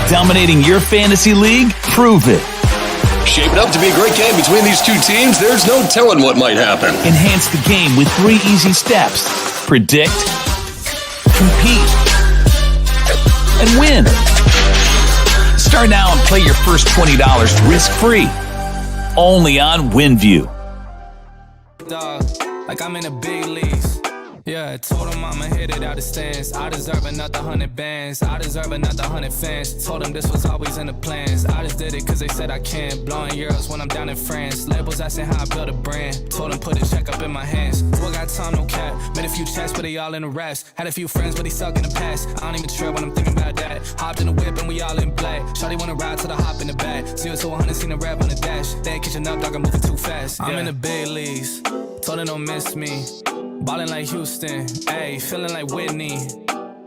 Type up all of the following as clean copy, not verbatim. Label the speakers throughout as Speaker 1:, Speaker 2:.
Speaker 1: Dominating your fantasy league? Prove it.
Speaker 2: Shaping up to be a great game between these two teams. There's no telling what might happen.
Speaker 1: Enhance the game with 3 easy steps. Predict, compete, and win. Start now and play your first $20 risk-free. Only on WinView.
Speaker 3: Dog, like I'm in the big leagues. Yeah, told him I'ma hit it out the stands. I deserve another 100 bands. I deserve another 100 fans. Told them this was always in the plans. I just did it cause they said I can. Blowing euros when I'm down in France. Labels asking how I built a brand. Told them put a check up in my hands. Still got time, no cap. Made a few checks, but they all in the rest. Had a few friends, but he suck in the past. I don't even trip when I'm thinking about that. Hopped in the whip and we all in black. Shawty wanna ride to the hop in the back. 0 to 100, seen a rev on the dash. They ain't catching up, dog, I'm moving too fast. I'm in the big leagues. Told them don't miss me. Ballin' like Houston, ayy, feeling like Whitney.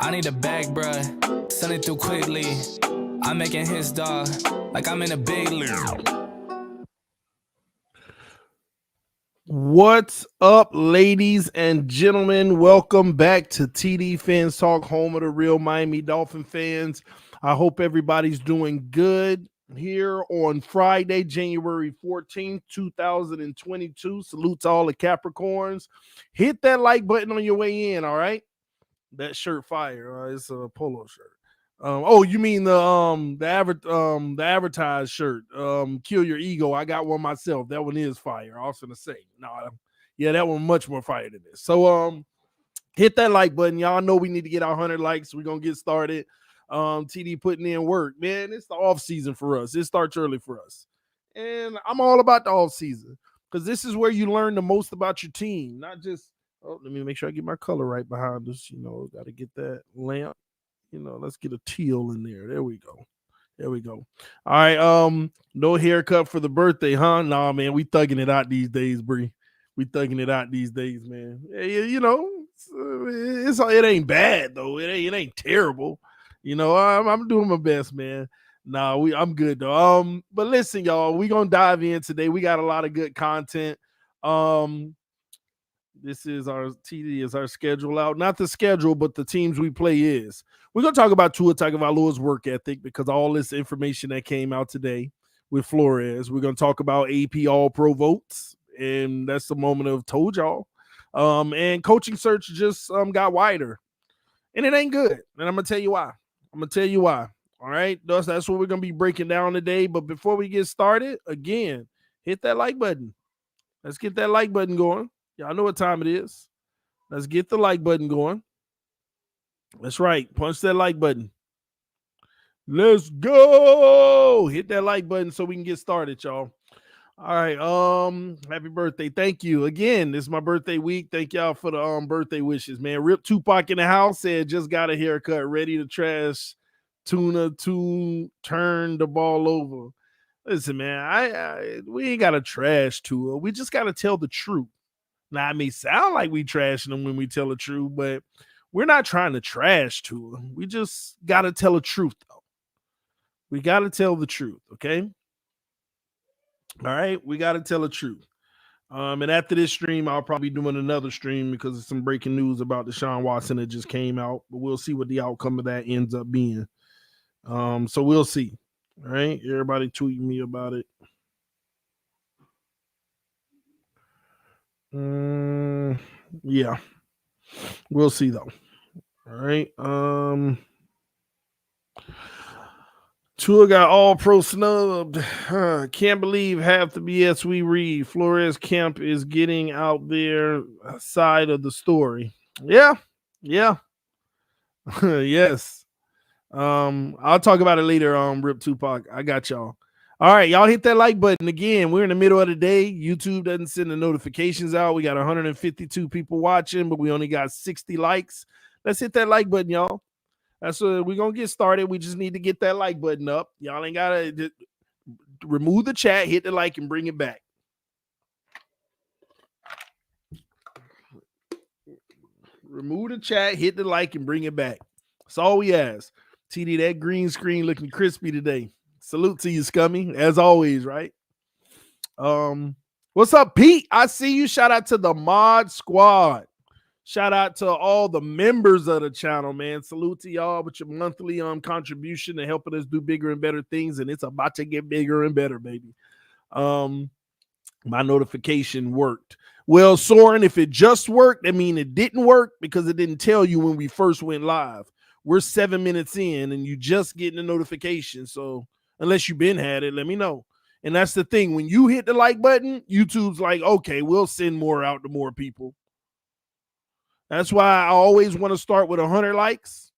Speaker 3: I need a bag, bruh, send it through quickly. I'm making his dog, like I'm in a big league.
Speaker 4: What's up, ladies and gentlemen? Welcome back to TDPHINSTALK, home of the real Miami Dolphin fans. I hope everybody's doing good here on Friday, January 14th, 2022. Salute to all the Capricorns. Hit that like button on your way in, all right? That shirt fire. It's a polo shirt. Oh, you mean the advertised shirt? Kill Your Ego. I got one myself. That one is fire. I was gonna say, yeah, that one much more fire than this. So hit that like button. Y'all know we need to get our 100 likes. We're gonna get started. TD putting in work, man. It's the off season for us. It starts early for us, and I'm all about the off season because this is where you learn the most about your team. Not just let me make sure I get my color right behind us. Got to get that lamp. Let's get a teal in there. There we go. All right. No haircut for the birthday, huh? Nah, man. We thugging it out these days, Bree. We thugging it out these days, man. It ain't bad though. It ain't terrible. I'm doing my best, man. I'm good though. But listen, y'all, we gonna dive in today. We got a lot of good content. This is our TD is our schedule out. Not the schedule, but the teams we play is. We're gonna talk about Tua Tagovailoa's work ethic because all this information that came out today with Flores. We're gonna talk about AP All-Pro votes, and that's the moment of told y'all. And coaching search just got wider, and it ain't good. And I'm gonna tell you why. All right, that's what we're gonna be breaking down today. But before we get started, again, hit that like button. Let's get that like button going. Y'all know what time it is. Let's get the like button going. That's right. Punch that like button. Let's go. Hit that like button so we can get started, y'all. All right. Happy birthday. Thank you. Again, this is my birthday week. Thank y'all for the birthday wishes, man. Rip Tupac in the house said just got a haircut, ready to trash Tuna to turn the ball over. Listen, man, we ain't got to trash Tua. We just got to tell the truth. Now, it may sound like we trashing them when we tell the truth, but we're not trying to trash Tua. We just got to tell the truth, though. We got to tell the truth, okay? All right, we got to tell the truth. And after this stream, I'll probably be doing another stream because of some breaking news about Deshaun Watson that just came out. But we'll see what the outcome of that ends up being. So we'll see. All right, everybody tweeting me about it. Yeah, we'll see though. All right. Tua got all pro snubbed. Can't believe half the BS we read. Flores camp is getting out their side of the story. Yeah. Yes. I'll talk about it later. Rip Tupac. I got y'all. All right, y'all hit that like button. Again, we're in the middle of the day. YouTube doesn't send the notifications out. We got 152 people watching, but we only got 60 likes. Let's hit that like button, y'all. That's what we're going to get started. We just need to get that like button up. Y'all ain't got to remove the chat, hit the like, and bring it back. Remove the chat, hit the like, and bring it back. That's all we ask. TD, that green screen looking crispy today. Salute to you, Scummy, as always, right? What's up, Pete? I see you. Shout out to the Mod Squad. Shout out to all the members of the channel, man. Salute to y'all with your monthly contribution to helping us do bigger and better things, and it's about to get bigger and better, baby. My notification worked. Well, Soren, if it just worked, that means it didn't work because it didn't tell you when we first went live. We're 7 minutes in, and you just getting a notification. So unless you've been had it, let me know. And that's the thing. When you hit the like button, YouTube's like, okay, we'll send more out to more people. That's why I always want to start with 100 likes,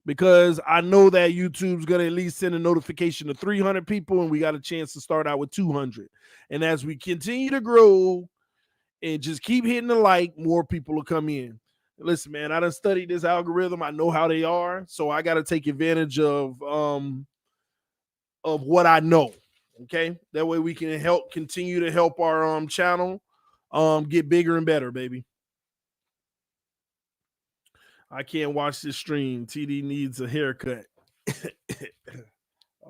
Speaker 4: because I know that YouTube's going to at least send a notification to 300 people, and we got a chance to start out with 200. And as we continue to grow and just keep hitting the like, more people will come in. Listen, man, I done studied this algorithm. I know how they are, so I got to take advantage of what I know. Okay, that way we can continue to help our channel get bigger and better, baby. I can't watch this stream. TD needs a haircut.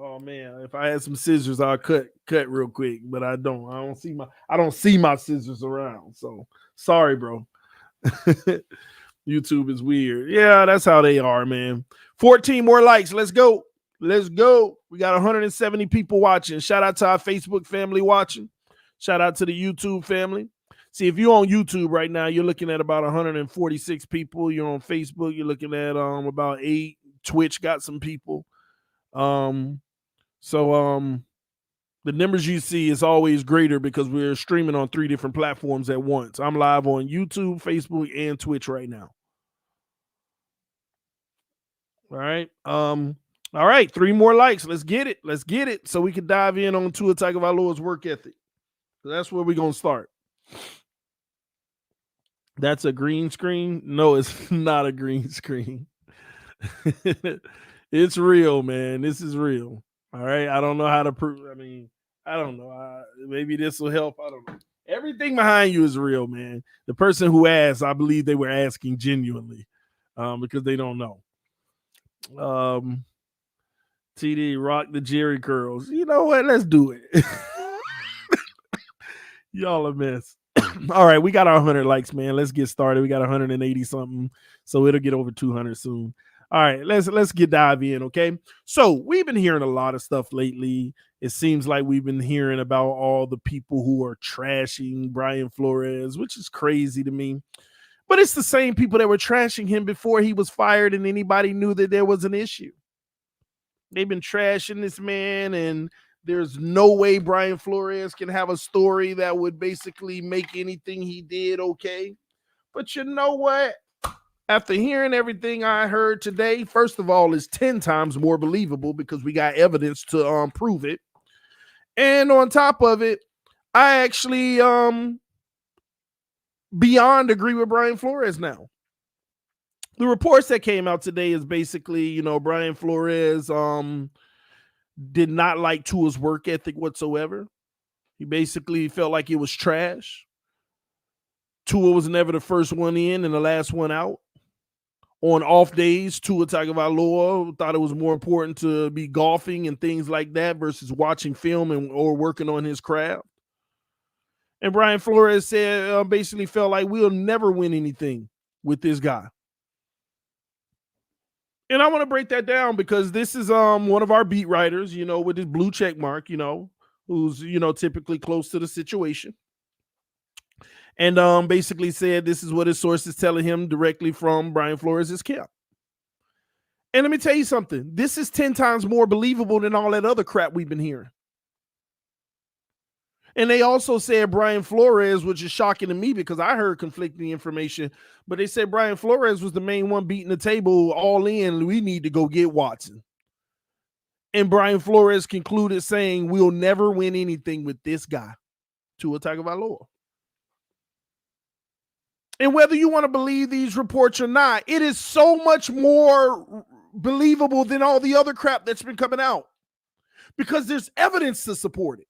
Speaker 4: Oh man, if I had some scissors, I'll cut real quick, but I don't. I don't see my scissors around. So sorry, bro. YouTube is weird. Yeah, that's how they are, man. 14 more likes. Let's go. Let's go. We got 170 people watching. Shout out to our Facebook family watching. Shout out to the YouTube family. See, if you're on YouTube right now, you're looking at about 146 people. You're on Facebook, you're looking at about 8. Twitch got some people. The numbers you see is always greater because we're streaming on 3 different platforms at once. I'm live on YouTube, Facebook, and Twitch right now. All right. All right, 3 more likes. Let's get it. Let's get it so we can dive in on Tua Tagovailoa's work ethic. So that's where we're going to start. That's a green screen? No, it's not a green screen. It's real, man. This is real. All right. I don't know how to prove. I mean, I don't know. Maybe this will help. I don't know. Everything behind you is real, man. The person who asked, I believe they were asking genuinely because they don't know. TD, rock the Jerry curls. You know what? Let's do it. Y'all a mess. All right, we got our 100 likes, man. Let's get started. We got 180 something, so it'll get over 200 soon. All right, let's get dive in, okay? So we've been hearing a lot of stuff lately. It seems like we've been hearing about all the people who are trashing Brian Flores, which is crazy to me. But it's the same people that were trashing him before he was fired and anybody knew that there was an issue. They've been trashing this man, and there's no way Brian Flores can have a story that would basically make anything he did okay. But you know what? After hearing everything I heard today, first of all, it's 10 times more believable because we got evidence to prove it. And on top of it, I actually beyond agree with Brian Flores now. The reports that came out today is basically, Brian Flores did not like Tua's work ethic whatsoever. He basically felt like it was trash. Tua was never the first one in and the last one out. On off days, Tua Tagovailoa thought it was more important to be golfing and things like that versus watching film or working on his craft. And Brian Flores said basically felt like we'll never win anything with this guy. And I want to break that down because this is one of our beat writers, with his blue check mark, who's, typically close to the situation. And basically said this is what his source is telling him directly from Brian Flores' camp. And let me tell you something. This is 10 times more believable than all that other crap we've been hearing. And they also said Brian Flores, which is shocking to me because I heard conflicting information, but they said Brian Flores was the main one beating the table all in. We need to go get Watson. And Brian Flores concluded saying, we'll never win anything with this guy, Tua Tagovailoa. And whether you want to believe these reports or not, it is so much more believable than all the other crap that's been coming out because there's evidence to support it.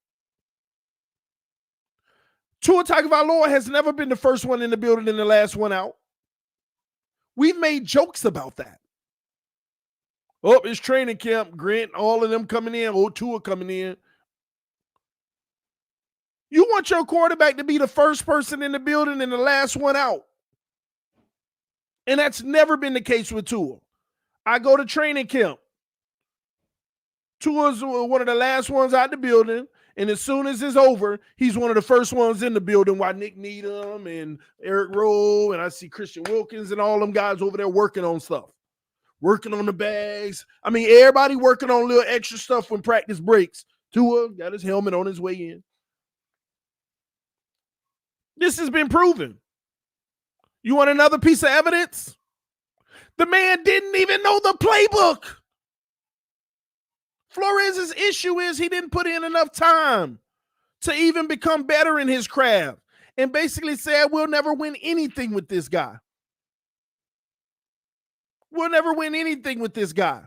Speaker 4: Tua Tagovailoa has never been the first one in the building and the last one out. We've made jokes about that. Oh, it's training camp, Grant, all of them coming in, Tua coming in. You want your quarterback to be the first person in the building and the last one out. And that's never been the case with Tua. I go to training camp. Tua's one of the last ones out the building. And as soon as it's over, he's one of the first ones in the building while Nick Needham and Eric Rowe and I see Christian Wilkins and all them guys over there working on stuff, working on the bags. I mean, everybody working on little extra stuff when practice breaks. Tua got his helmet on his way in. This has been proven. You want another piece of evidence? The man didn't even know the playbook. Flores' issue is he didn't put in enough time to even become better in his craft and basically said, we'll never win anything with this guy. We'll never win anything with this guy.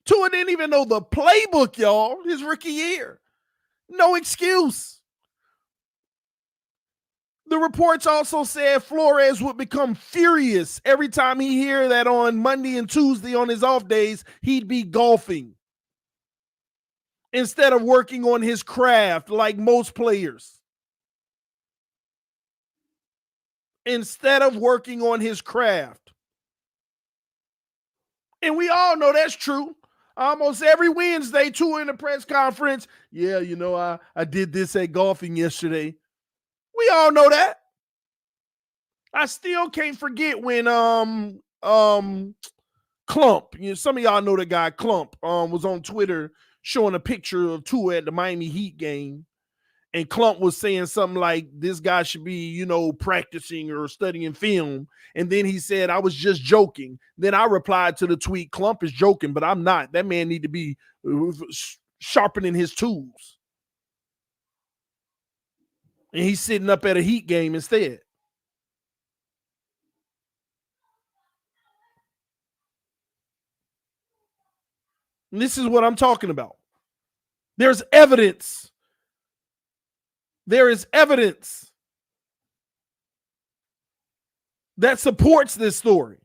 Speaker 4: Tua didn't even know the playbook, y'all, his rookie year. No excuse. The reports also said Flores would become furious every time he hear that on Monday and Tuesday on his off days, he'd be golfing instead of working on his craft like most players. Instead of working on his craft. And we all know that's true. Almost every Wednesday, Tua in the press conference, yeah, you know, I did this at golfing yesterday. We all know that. I still can't forget when Clump, you know, some of y'all know the guy Clump, was on Twitter showing a picture of Tua at the Miami Heat game. And Clump was saying something like this guy should be, you know, practicing or studying film. And then he said, I was just joking. Then I replied to the tweet, Clump is joking, but I'm not. That man need to be sharpening his tools. And he's sitting up at a Heat game instead. And this is what I'm talking about. There's evidence. There is evidence that supports this story.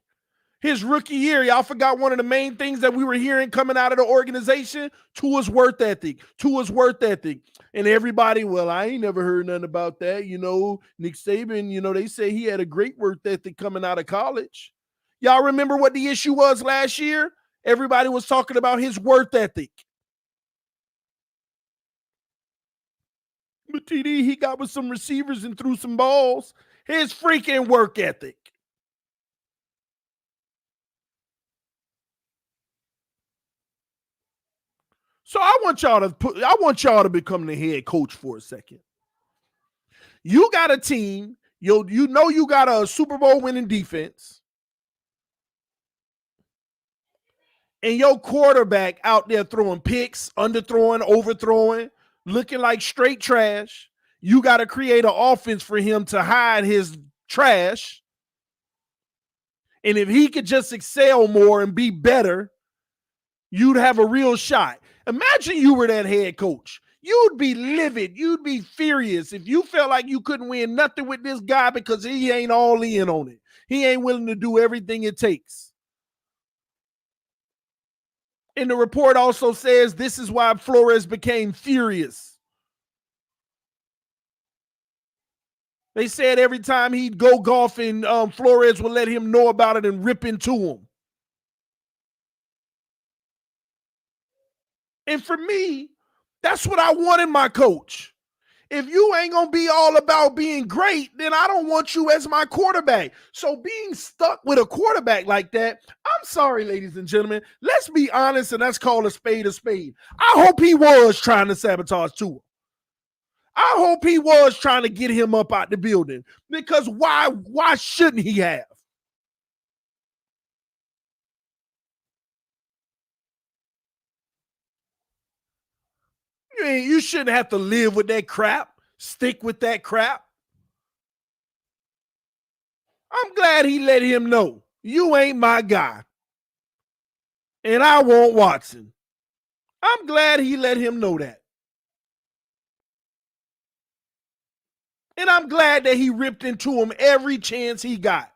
Speaker 4: His rookie year, y'all forgot one of the main things that we were hearing coming out of the organization? Tua's work ethic. Tua's work ethic. And everybody, well, I ain't never heard nothing about that. You know, Nick Saban, you know, they say he had a great work ethic coming out of college. Y'all remember what the issue was last year? Everybody was talking about his work ethic. But TD, he got with some receivers and threw some balls. His freaking work ethic. So I want y'all to become the head coach for a second. You got a team, you know you got a Super Bowl winning defense. And your quarterback out there throwing picks, underthrowing, overthrowing, looking like straight trash. You got to create an offense for him to hide his trash. And if he could just excel more and be better, you'd have a real shot. Imagine you were that head coach. You'd be livid. You'd be furious if you felt like you couldn't win nothing with this guy because he ain't all in on it. He ain't willing to do everything it takes. And the report also says this is why Flores became furious. They said every time he'd go golfing, Flores would let him know about it and rip into him. And for me, that's what I want in my coach. If you ain't going to be all about being great, then I don't want you as my quarterback. So being stuck with a quarterback like that, I'm sorry, ladies and gentlemen. Let's be honest and let's call a spade a spade. I hope he was trying to sabotage Tua. I hope he was trying to get him up out the building because why shouldn't he have? You shouldn't have to live with that crap, stick with that crap. I'm glad he let him know, you ain't my guy. And I want Watson. I'm glad he let him know that. And I'm glad that he ripped into him every chance he got.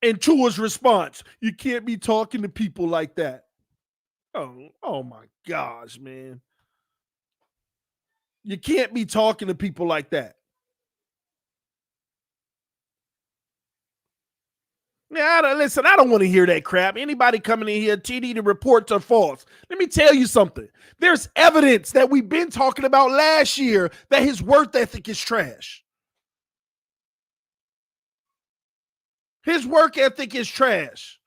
Speaker 4: And Tua's response, you can't be talking to people like that. Oh my gosh, man. You can't be talking to people like that. Yeah, listen, I don't want to hear that crap. Anybody coming in here, TD, the reports are false. Let me tell you something. There's evidence that we've been talking about last year that his work ethic is trash. His work ethic is trash.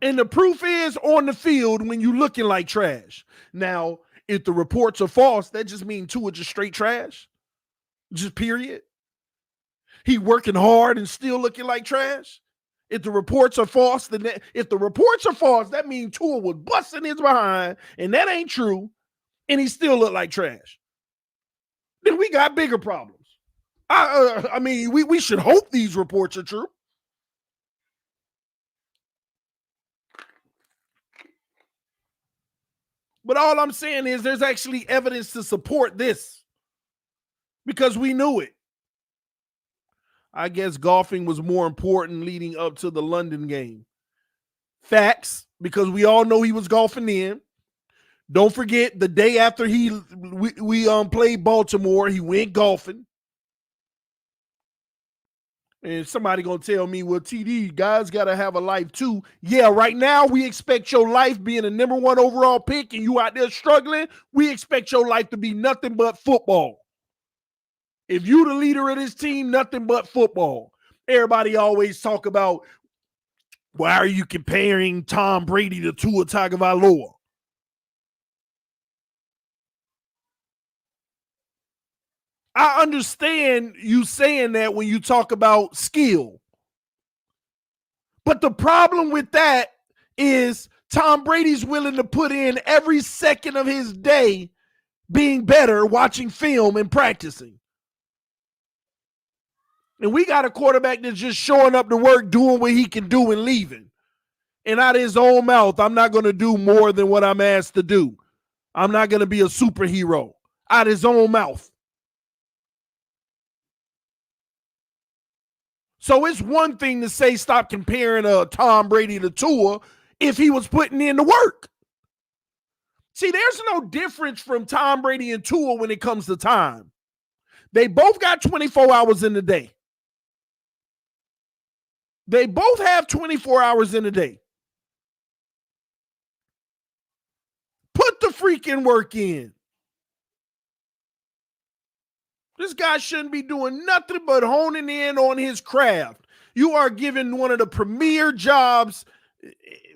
Speaker 4: And the proof is on the field when you looking like trash. Now, if the reports are false, that just means Tua just straight trash. Just period. He working hard and still looking like trash. If the reports are false, that means Tua was busting his behind, and that ain't true, and he still look like trash. Then we got bigger problems. I mean, we should hope these reports are true. But all I'm saying is there's actually evidence to support this because we knew it. I guess golfing was more important leading up to the London game. Facts, because we all know he was golfing then. Don't forget the day after we played Baltimore, he went golfing. And somebody gonna tell me, well, TD, guys gotta have a life too. Yeah, right now we expect your life being a number 1 overall pick and you out there struggling. We expect your life to be nothing but football. If you the leader of this team, nothing but football. Everybody always talk about, why are you comparing Tom Brady to Tua Tagovailoa? I understand you saying that when you talk about skill. But the problem with that is Tom Brady's willing to put in every second of his day being better, watching film and practicing. And we got a quarterback that's just showing up to work, doing what he can do and leaving. And out of his own mouth, I'm not going to do more than what I'm asked to do. I'm not going to be a superhero. Out of his own mouth. So it's one thing to say stop comparing Tom Brady to Tua if he was putting in the work. See, there's no difference from Tom Brady and Tua when it comes to time. They both got 24 hours in the day. They both have 24 hours in a day. Put the freaking work in. This guy shouldn't be doing nothing but honing in on his craft. You are given one of the premier jobs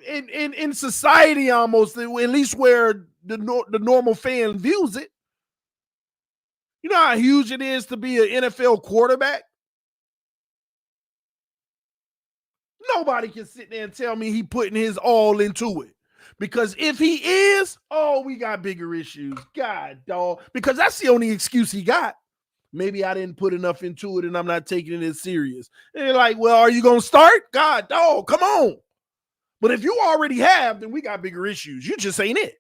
Speaker 4: in society almost, at least where the normal fan views it. You know how huge it is to be an NFL quarterback? Nobody can sit there and tell me he putting his all into it. Because if he is, we got bigger issues. God, dog. Because that's the only excuse he got. Maybe I didn't put enough into it and I'm not taking it as serious. And they're like, well, are you going to start? God, dog, come on. But if you already have, then we got bigger issues. You just ain't it.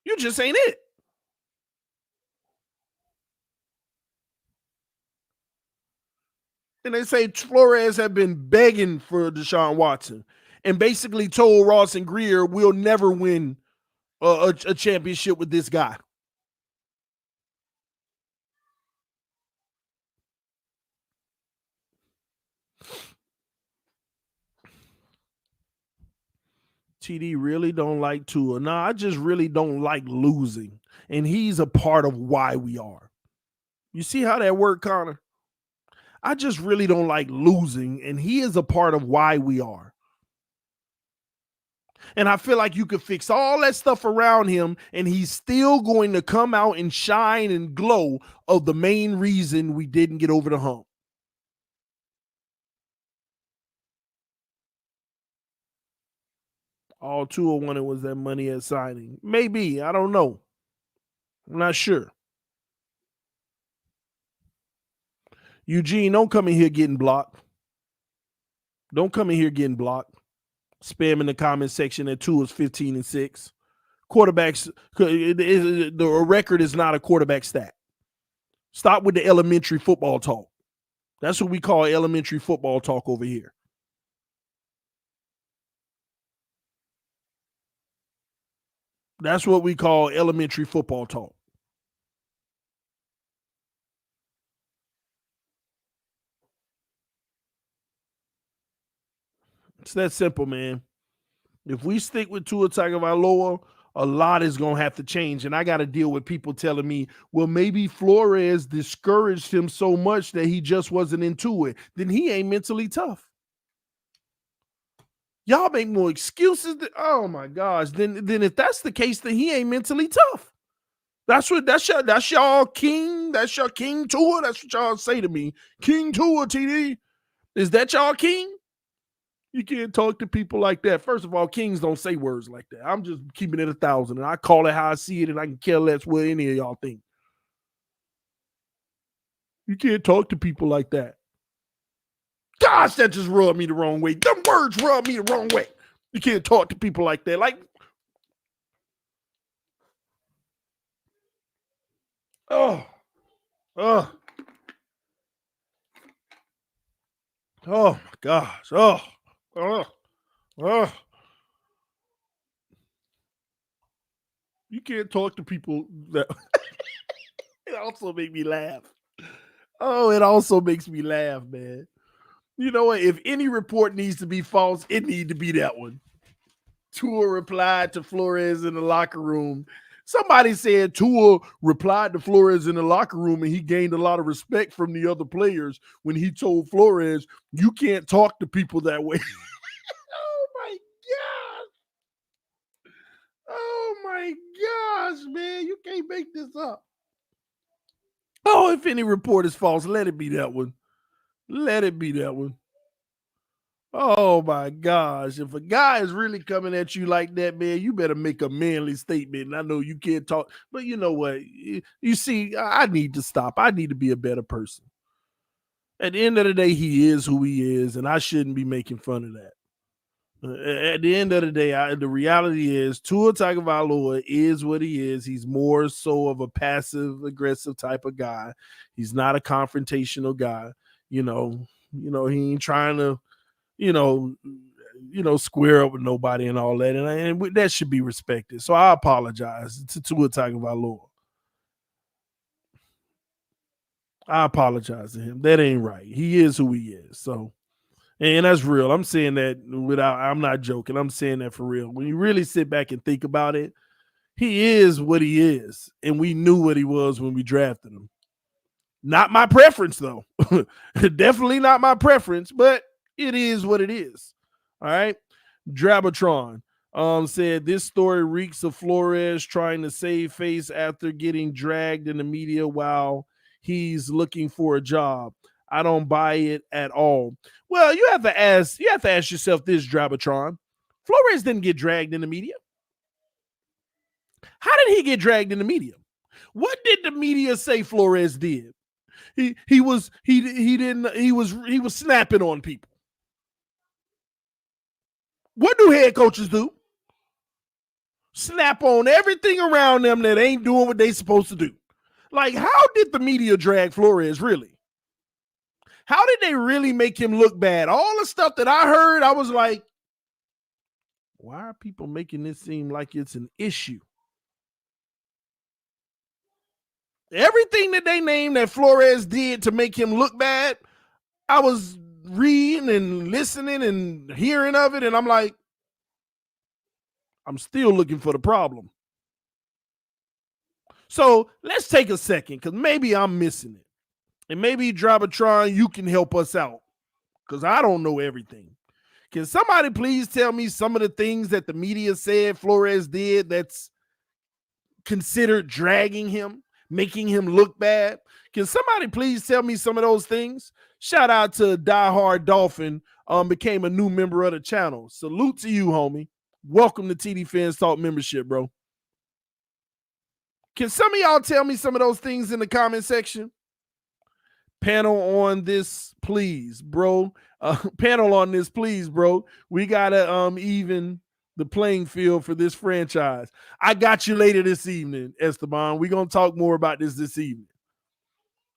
Speaker 4: You just ain't it. And they say Flores have been begging for Deshaun Watson and basically told Ross and Greer, we'll never win a championship with this guy. TD really don't like Tua. No, I just really don't like losing. And he's a part of why we are. You see how that worked, Connor? I just really don't like losing, and he is a part of why we are. And I feel like you could fix all that stuff around him, and he's still going to come out and shine and glow of the main reason we didn't get over the hump. All Tua wanted was that money at signing. Maybe. I don't know. I'm not sure. Eugene, don't come in here getting blocked. Don't come in here getting blocked. Spam in the comment section that Tua is 15-6. Quarterbacks, the record is not a quarterback stat. Stop with the elementary football talk. That's what we call elementary football talk over here. That's what we call elementary football talk. It's that simple, man. If we stick with Tua Tagovailoa, a lot is going to have to change. And I got to deal with people telling me, well, maybe Flores discouraged him so much that he just wasn't into it. Then he ain't mentally tough. Y'all make more excuses. Oh my gosh. Then if that's the case, then he ain't mentally tough. That's y'all king. That's your King Tua. That's what y'all say to me. King Tua, TD. Is that y'all king? You can't talk to people like that. First of all, kings don't say words like that. I'm just keeping it 1,000, and I call it how I see it, and I can care less what any of y'all think. You can't talk to people like that. Gosh, that just rubbed me the wrong way. Them words rub me the wrong way. You can't talk to people like that. Like, oh my gosh. You can't talk to people that. It also makes me laugh. Oh, it also makes me laugh, man. You know what? If any report needs to be false, it need to be that one. Tua replied to Flores in the locker room. Somebody said Tua replied to Flores in the locker room and he gained a lot of respect from the other players when he told Flores, you can't talk to people that way. Oh my gosh. Oh my gosh, man. You can't make this up. Oh, if any report is false, let it be that one. Let it be that one. Oh my gosh. If a guy is really coming at you like that, man, you better make a manly statement. And I know you can't talk, but you know what? You see, I need to stop. I need to be a better person. At the end of the day, he is who he is, and I shouldn't be making fun of that. At the end of the day, the reality is Tua Tagovailoa is what he is. He's more so of a passive aggressive type of guy. He's not a confrontational guy. You know, he ain't trying to, square up with nobody and all that. And that should be respected. So I apologize to Tua Tagovailoa. I apologize to him. That ain't right. He is who he is. So, and that's real. I'm saying that I'm not joking. I'm saying that for real. When you really sit back and think about it, he is what he is. And we knew what he was when we drafted him. Not my preference, though. Definitely not my preference, but it is what it is. All right. Drabatron said this story reeks of Flores trying to save face after getting dragged in the media while he's looking for a job. I don't buy it at all. Well, you have to ask yourself this, Drabatron. Flores didn't get dragged in the media. How did he get dragged in the media? What did the media say Flores did? He was snapping on people. What do head coaches do? Snap on everything around them that ain't doing what they supposed to do. Like, how did the media drag Flores, really? How did they really make him look bad? All the stuff that I heard, I was like, why are people making this seem like it's an issue? Everything that they named that Flores did to make him look bad, I was reading and listening and hearing of it, and I'm like, I'm still looking for the problem. So let's take a second, because maybe I'm missing it. And maybe Drabatron, you can help us out, because I don't know everything. Can somebody please tell me some of the things that the media said Flores did that's considered dragging him, making him look bad? Can somebody please tell me some of those things? Shout out to Diehard Dolphin, became a new member of the channel. Salute to you, homie. Welcome to TDPHINSTALK membership, bro. Can some of y'all tell me some of those things in the comment section? Panel on this, please, bro. Panel on this, please, bro. We gotta even the playing field for this franchise. I got you later this evening, Esteban. We're gonna talk more about this evening.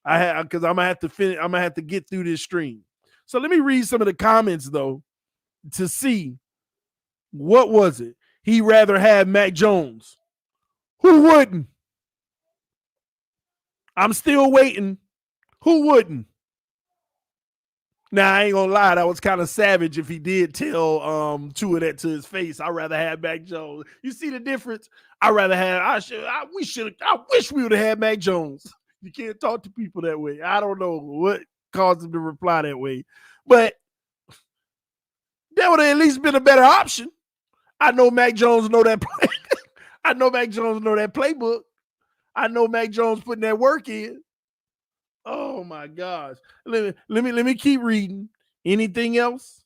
Speaker 4: Because I'm gonna have to finish. I'm gonna have to get through this stream. So let me read some of the comments though to see what was it. He rather have Mac Jones. Who wouldn't? I'm still waiting. Who wouldn't? Now, I ain't gonna lie, that was kind of savage if he did tell Tua that to his face. I'd rather have Mac Jones. You see the difference? I wish we would have had Mac Jones. You can't talk to people that way. I don't know what caused him to reply that way, but that would have at least been a better option. I know Mac Jones know that play. I know Mac Jones know that playbook. I know Mac Jones putting that work in. Oh my gosh. Let me keep reading. Anything else?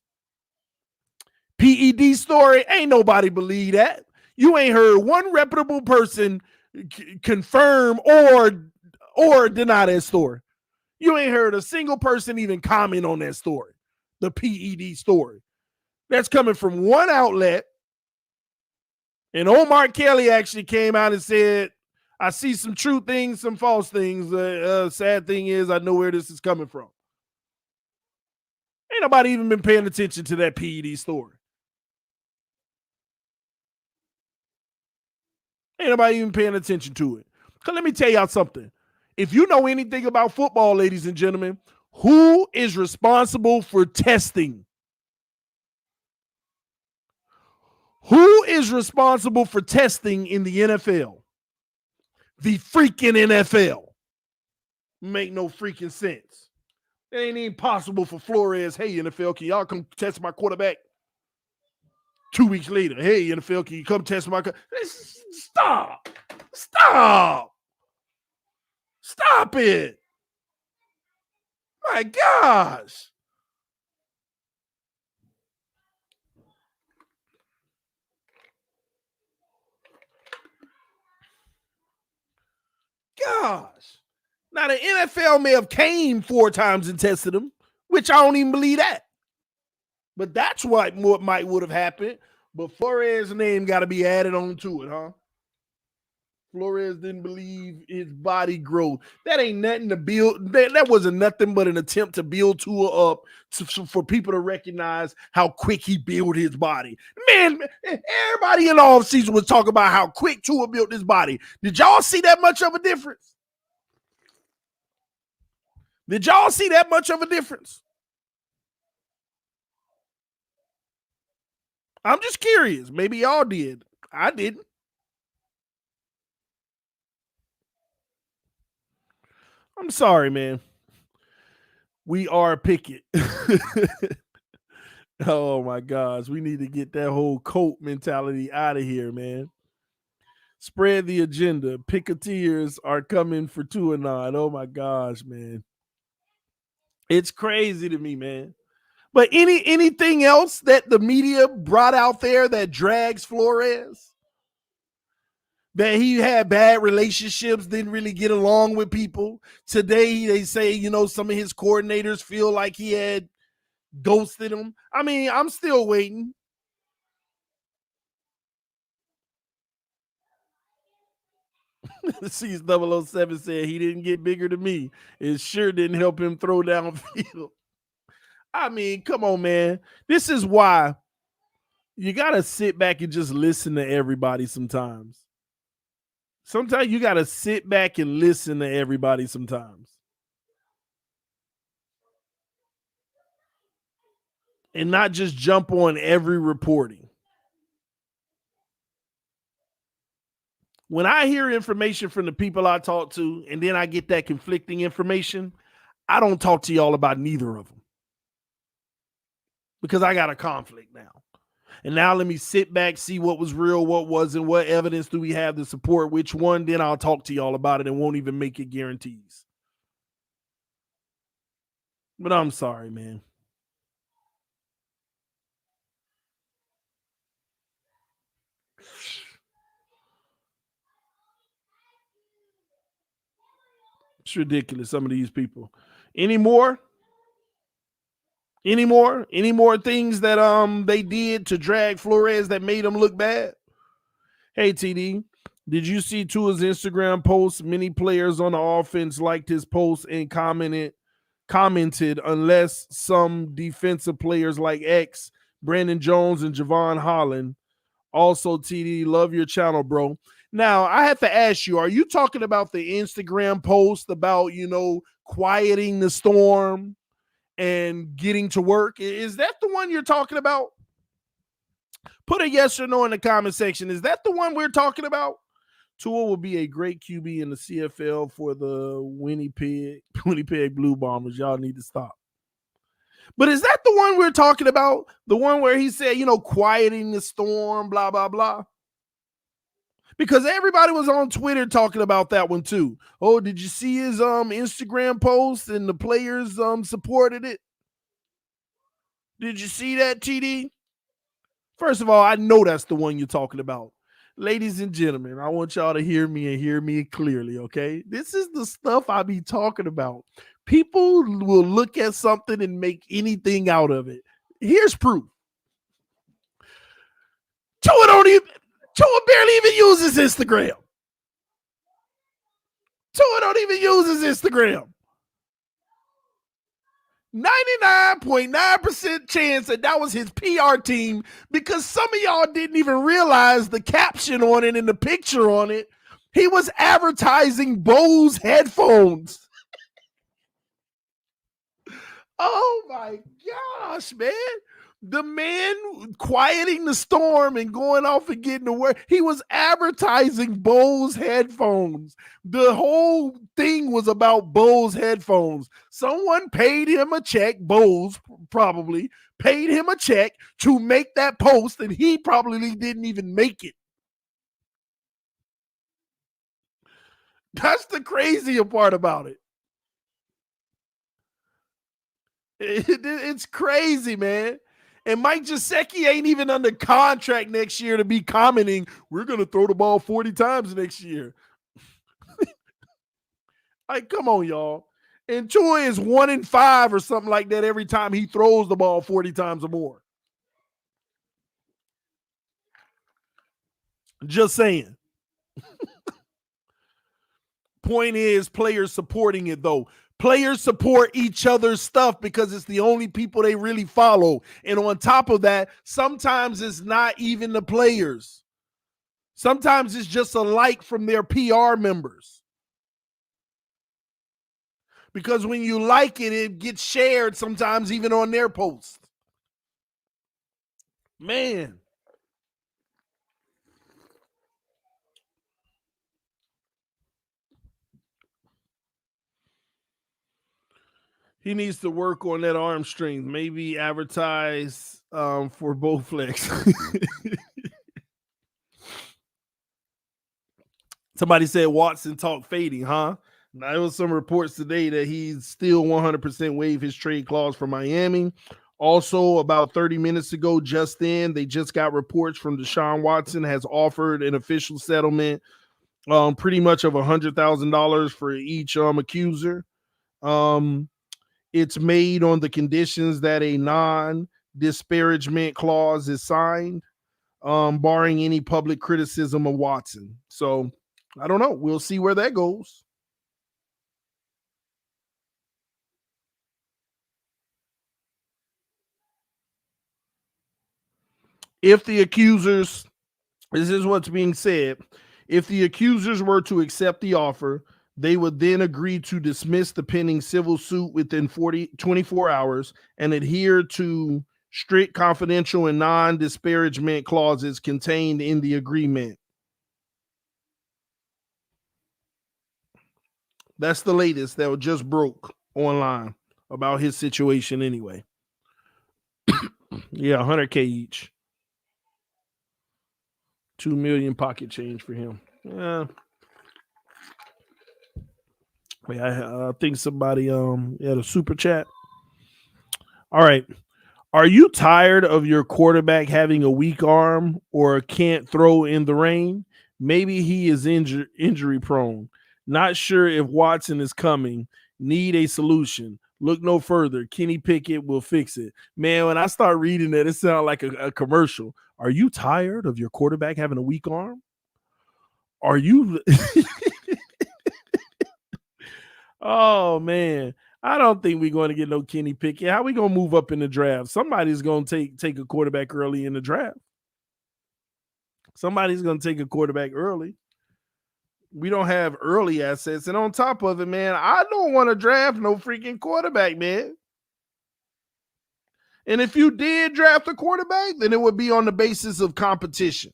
Speaker 4: PED story. Ain't nobody believe that. You ain't heard one reputable person confirm or deny that story. You ain't heard a single person even comment on that story. The PED story. That's coming from one outlet. And Omar Kelly actually came out and said, I see some true things, some false things. Sad thing is, I know where this is coming from. Ain't nobody even been paying attention to that PED story. Ain't nobody even paying attention to it. Because let me tell y'all something. If you know anything about football, ladies and gentlemen, who is responsible for testing? Who is responsible for testing in the NFL? The freaking NFL. Make no freaking sense. It ain't even possible for Flores. Hey, NFL, can y'all come test my quarterback? 2 weeks later, hey, NFL, can you come test my Stop. Stop it. My gosh. Gosh. Now, the NFL may have came 4 times and tested him, which I don't even believe that. But that's what would have happened. But Flores' name got to be added on to it, huh? Flores didn't believe his body growth. That ain't nothing to build. That wasn't nothing but an attempt to build Tua up for people to recognize how quick he built his body. Man, everybody in the offseason was talking about how quick Tua built his body. Did y'all see that much of a difference? Did y'all see that much of a difference? I'm just curious. Maybe y'all did. I didn't. I'm sorry, man. We are Pickett. Oh, my gosh. We need to get that whole cult mentality out of here, man. Spread the agenda. Picketeers are coming for 2-9. Oh, my gosh, man. It's crazy to me, man. But anything else that the media brought out there that drags Flores? That he had bad relationships, didn't really get along with people. Today, they say, some of his coordinators feel like he had ghosted him. I mean, I'm still waiting. C's 007 said he didn't get bigger than me. It sure didn't help him throw downfield. I mean, come on, man. This is why you got to sit back and just listen to everybody sometimes. Sometimes you got to sit back and listen to everybody sometimes. And not just jump on every reporting. When I hear information from the people I talk to, and then I get that conflicting information, I don't talk to y'all about neither of them. Because I got a conflict now. And now let me sit back, see what was real, what wasn't, what evidence do we have to support which one, then I'll talk to y'all about it and won't even make it guarantees. But I'm sorry, man. It's ridiculous, some of these people. Any more things that they did to drag Flores that made him look bad? Hey, TD, did you see Tua's Instagram post? Many players on the offense liked his post and commented unless some defensive players like X, Brandon Jones, and Javon Holland. Also, TD, love your channel, bro. Now, I have to ask you, are you talking about the Instagram post about, quieting the storm and getting to work. Is that the one you're talking about? Put a yes or no in the comment section. Is that the one we're talking about? Tua will be a great QB in the CFL for the Winnipeg Blue Bombers. Y'all need to stop. But is that the one we're talking about? The one where he said, quieting the storm, blah, blah, blah? Because everybody was on Twitter talking about that one too. Oh, did you see his Instagram post and the players supported it? Did you see that, TD? First of all, I know that's the one you're talking about. Ladies and gentlemen, I want y'all to hear me and hear me clearly, okay? This is the stuff I be talking about. People will look at something and make anything out of it. Here's proof. Tua barely even uses Instagram. Tua don't even use his Instagram. 99.9% chance that was his PR team, because some of y'all didn't even realize the caption on it and the picture on it. He was advertising Bose headphones. Oh my gosh, man. The man quieting the storm and going off and getting to work. He was advertising Bose headphones. The whole thing was about Bose headphones. Someone paid him a check, Bose probably paid him a check to make that post, and he probably didn't even make it. That's the crazier part about it. It's crazy, man. And Mike Gesicki ain't even under contract next year to be commenting, we're going to throw the ball 40 times next year. Like, come on, y'all. And Tua is 1-5 or something like that every time he throws the ball 40 times or more. Just saying. Point is, players supporting it, though. Players support each other's stuff because it's the only people they really follow. And on top of that, sometimes it's not even the players. Sometimes it's just a like from their PR members. Because when you like it, it gets shared sometimes even on their post. Man. He needs to work on that arm strength. Maybe advertise for Bowflex. Somebody said Watson talk fading, huh? Now, there was some reports today that he's still 100% waived his trade clause for Miami. Also, about 30 minutes ago, they just got reports from Deshaun Watson has offered an official settlement pretty much of $100,000 for each accuser. It's made on the conditions that a non-disparagement clause is signed, barring any public criticism of Watson. So, I don't know. We'll see where that goes. If the accusers, this is what's being said, if the accusers were to accept the offer, they would then agree to dismiss the pending civil suit within 24 hours and adhere to strict confidential and non-disparagement clauses contained in the agreement. That's the latest that just broke online about his situation anyway. Yeah, $100K each. $2 million pocket change for him. Yeah. Wait, I think somebody had a super chat. All right. Are you tired of your quarterback having a weak arm or can't throw in the rain? Maybe he is injury prone. Not sure if Watson is coming. Need a solution. Look no further. Kenny Pickett will fix it. Man, when I start reading that, it sounds like a commercial. Are you tired of your quarterback having a weak arm? Are you... Oh, man. I don't think we're going to get no Kenny Pickett. How we going to move up in the draft? Somebody's going to take a quarterback early in the draft. Somebody's going to take a quarterback early. We don't have early assets. And on top of it, man, I don't want to draft no freaking quarterback, man. And if you did draft a quarterback, then it would be on the basis of competition.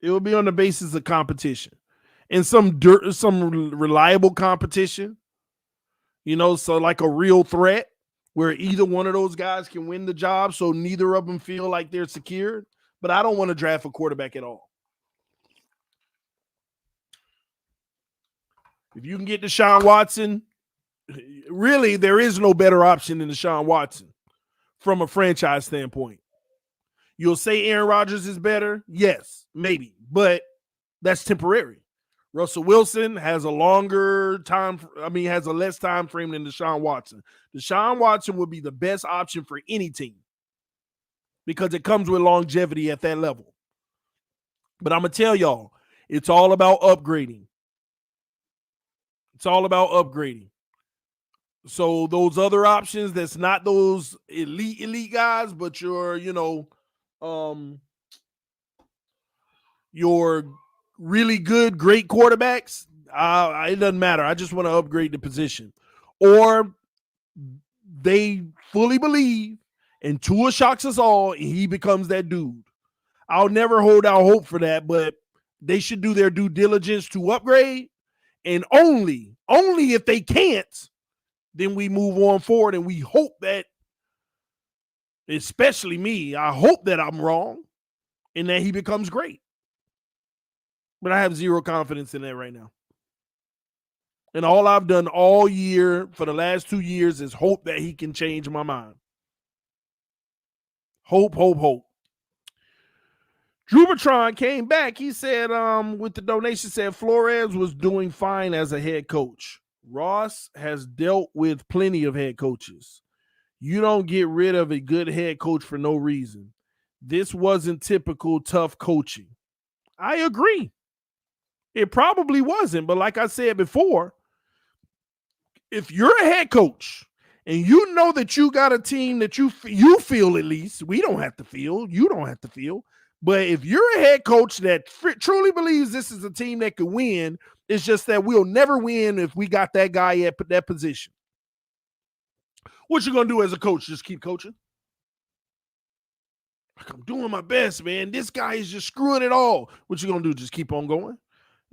Speaker 4: It would be on the basis of competition and some reliable competition, so like a real threat where either one of those guys can win the job so neither of them feel like they're secured. But I don't want to draft a quarterback at all. If you can get Deshaun Watson, really, there is no better option than Deshaun Watson from a franchise standpoint. You'll say Aaron Rodgers is better? Yes, maybe, but that's temporary. Russell Wilson has a less time frame than Deshaun Watson. Deshaun Watson would be the best option for any team because it comes with longevity at that level. But I'm going to tell y'all, it's all about upgrading. It's all about upgrading. So those other options, that's not those elite guys, but your really good, great quarterbacks, it doesn't matter. I just want to upgrade the position. Or they fully believe and Tua shocks us all and he becomes that dude. I'll never hold out hope for that, but they should do their due diligence to upgrade. And only if they can't, then we move on forward. And we hope that, especially me, I hope that I'm wrong and that he becomes great. But I have zero confidence in that right now. And all I've done all year for the last 2 years is hope that he can change my mind. Hope. Drubatron came back. He said, with the donation, said Flores was doing fine as a head coach. Ross has dealt with plenty of head coaches. You don't get rid of a good head coach for no reason. This wasn't typical tough coaching. I agree. It probably wasn't, but like I said before, if you're a head coach and you know that you got a team that you feel, at least, we don't have to feel, you don't have to feel, but if you're a head coach that truly believes this is a team that could win, it's just that we'll never win if we got that guy at that position. What you going to do as a coach? Just keep coaching? Like, I'm doing my best, man. This guy is just screwing it all. What you going to do? Just keep on going?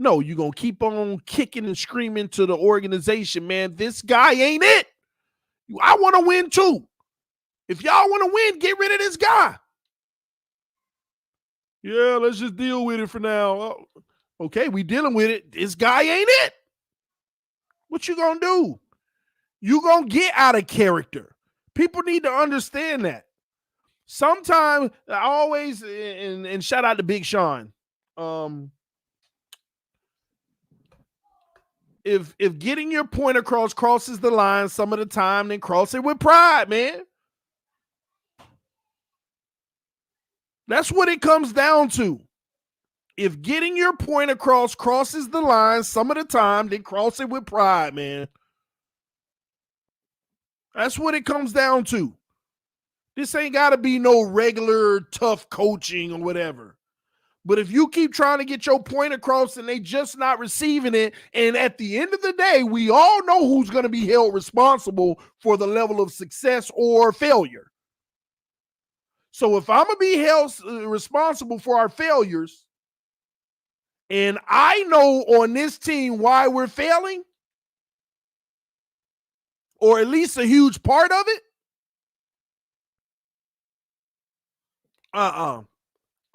Speaker 4: No, you're going to keep on kicking and screaming to the organization, man. This guy ain't it. I want to win too. If y'all want to win, get rid of this guy. Yeah, let's just deal with it for now. Oh, okay, we dealing with it. This guy ain't it. What you going to do? You going to get out of character. People need to understand that. Sometimes, I always, and shout out to Big Sean, if getting your point across crosses the line some of the time, then cross it with pride, man. That's what it comes down to. If getting your point across crosses the line some of the time, then cross it with pride, man. That's what it comes down to. This ain't got to be no regular tough coaching or whatever. But if you keep trying to get your point across and they just not receiving it, and at the end of the day, we all know who's going to be held responsible for the level of success or failure. So if I'm going to be held responsible for our failures, and I know on this team why we're failing, or at least a huge part of it, I'm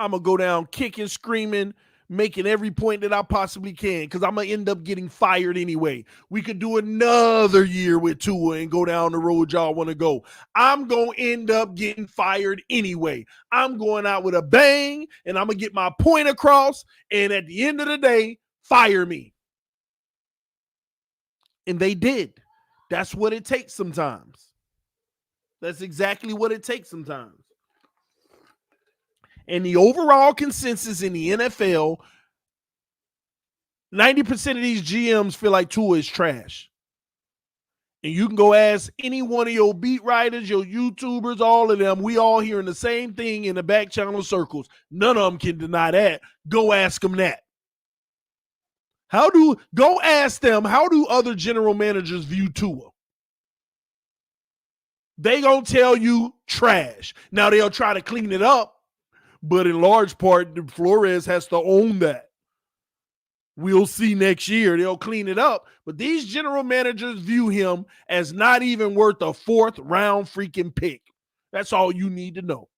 Speaker 4: going to go down kicking, screaming, making every point that I possibly can because I'm going to end up getting fired anyway. We could do another year with Tua and go down the road y'all want to go. I'm going to end up getting fired anyway. I'm going out with a bang, and I'm going to get my point across, and at the end of the day, fire me. And they did. That's what it takes sometimes. That's exactly what it takes sometimes. And the overall consensus in the NFL, 90% of these GMs feel like Tua is trash. And you can go ask any one of your beat writers, your YouTubers, all of them. We all hearing the same thing in the back channel circles. None of them can deny that. Go ask them that. Go ask them, how do other general managers view Tua? They gonna tell you trash. Now they'll try to clean it up, but in large part, Flores has to own that. We'll see next year. They'll clean it up. But these general managers view him as not even worth a 4th round freaking pick. That's all you need to know.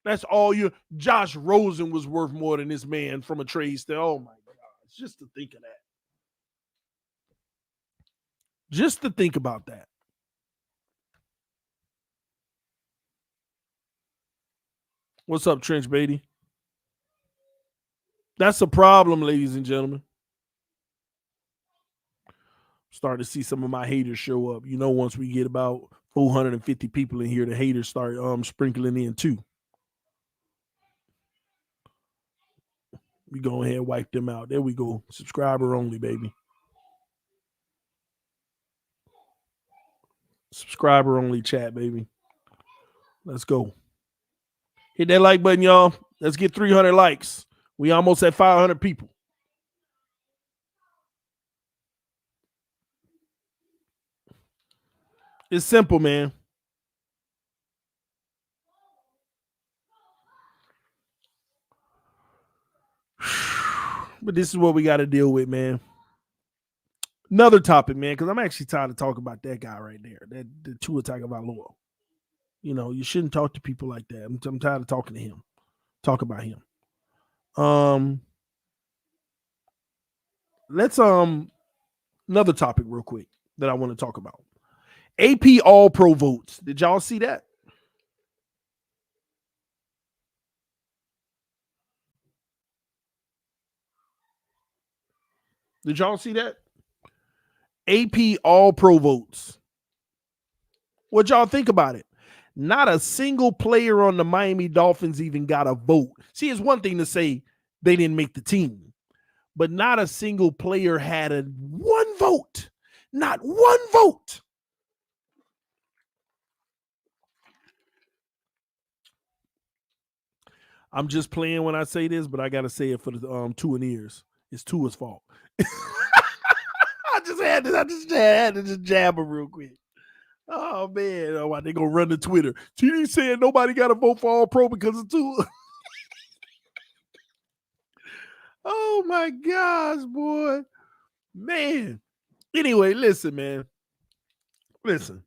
Speaker 4: That's all you. Josh Rosen was worth more than this man from a trade stand. Oh my God. Just to think of that. Just to think about that. What's up, Trench Beatty? That's a problem, ladies and gentlemen. Starting to see some of my haters show up. You know, once we get about 450 people in here, the haters start sprinkling in too. We go ahead and wipe them out. There we go. Subscriber only, baby. Subscriber only chat, baby. Let's go. Hit that like button, y'all. Let's get 300 likes. We almost at 500 people. It's simple, man. But this is what we got to deal with, man. Another topic, man, because I'm actually tired of talking about that guy right there, the Tua Tagovailoa. You know, you shouldn't talk to people like that. I'm tired of talking to him. Talk about him. Let's another topic real quick that I want to talk about. AP All-Pro votes. Did y'all see that? Did y'all see that? AP All-Pro votes. What y'all think about it? Not a single player on the Miami Dolphins even got a vote. See, it's one thing to say they didn't make the team, but not a single player had one vote. Not one vote. I'm just playing when I say this, but I got to say it for the Tua ears. It's Tua's fault. I just had to just jab him real quick. Oh, man. Oh, they going to run to Twitter. TD said nobody got to vote for All-Pro because of Tua. Oh, my gosh, boy. Man. Anyway, listen, man. Listen.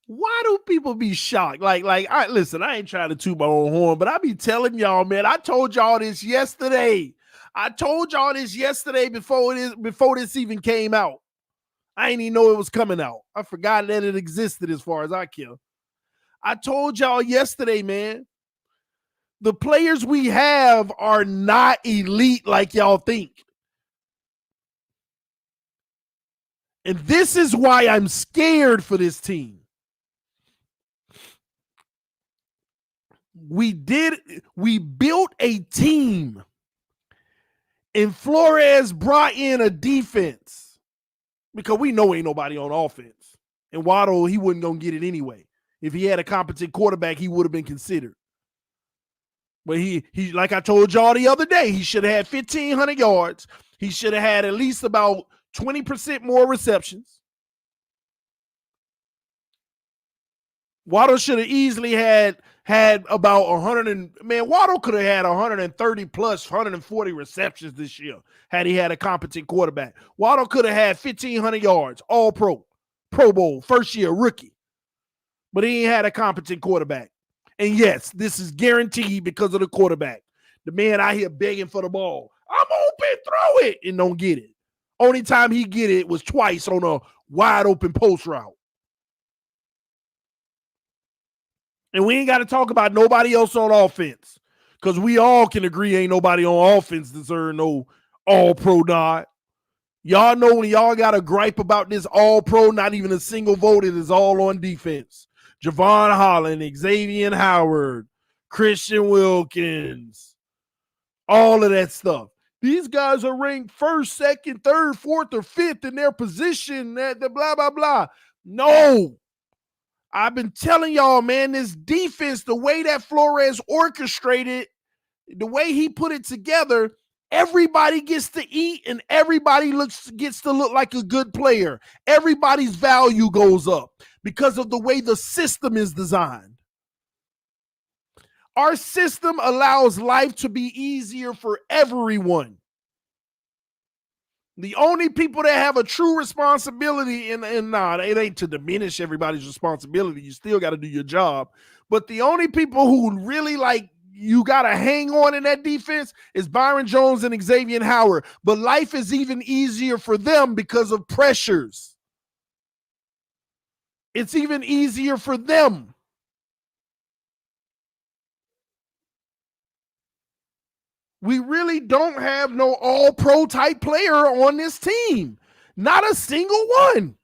Speaker 4: Why do people be shocked? Listen, I ain't trying to toot my own horn, but I be telling y'all, man, I told y'all this yesterday. Before this even came out. I didn't even know it was coming out. I forgot that it existed as far as I care. I told y'all yesterday, man, the players we have are not elite like y'all think. And this is why I'm scared for this team. We built a team, and Flores brought in a defense because we know ain't nobody on offense. And Waddle, he wasn't going to get it anyway. If he had a competent quarterback, he would have been considered. But he like I told y'all the other day, he should have had 1,500 yards. He should have had at least about 20% more receptions. Waddle should have easily had about 100 Waddle could have had 130 plus 140 receptions this year had he had a competent quarterback. Waddle could have had 1,500 yards, All Pro, Pro Bowl, first year rookie. But he ain't had a competent quarterback. And yes, this is guaranteed because of the quarterback. The man out here begging for the ball. I'm open, throw it, and don't get it. Only time he get it was twice on a wide open post route. And we ain't got to talk about nobody else on offense because we all can agree ain't nobody on offense deserve no All-Pro nod. Y'all know when y'all got a gripe about this All-Pro, not even a single vote, it is all on defense. Javon Holland, Xavier Howard, Christian Wilkins, all of that stuff. These guys are ranked first, second, third, fourth, or fifth in their position, the blah, blah, blah. No. I've been telling y'all, man, this defense, the way that Flores orchestrated, the way he put it together, Everybody gets to eat and everybody gets to look like a good player. Everybody's value goes up because of the way the system is designed. Our system allows life to be easier for everyone. The only people that have a true responsibility, and it ain't to diminish everybody's responsibility. You still got to do your job. But the only people who really you got to hang on in that defense is Byron Jones and Xavier Howard. But life is even easier for them because of pressures. It's even easier for them. We really don't have no all-pro type player on this team. Not a single one.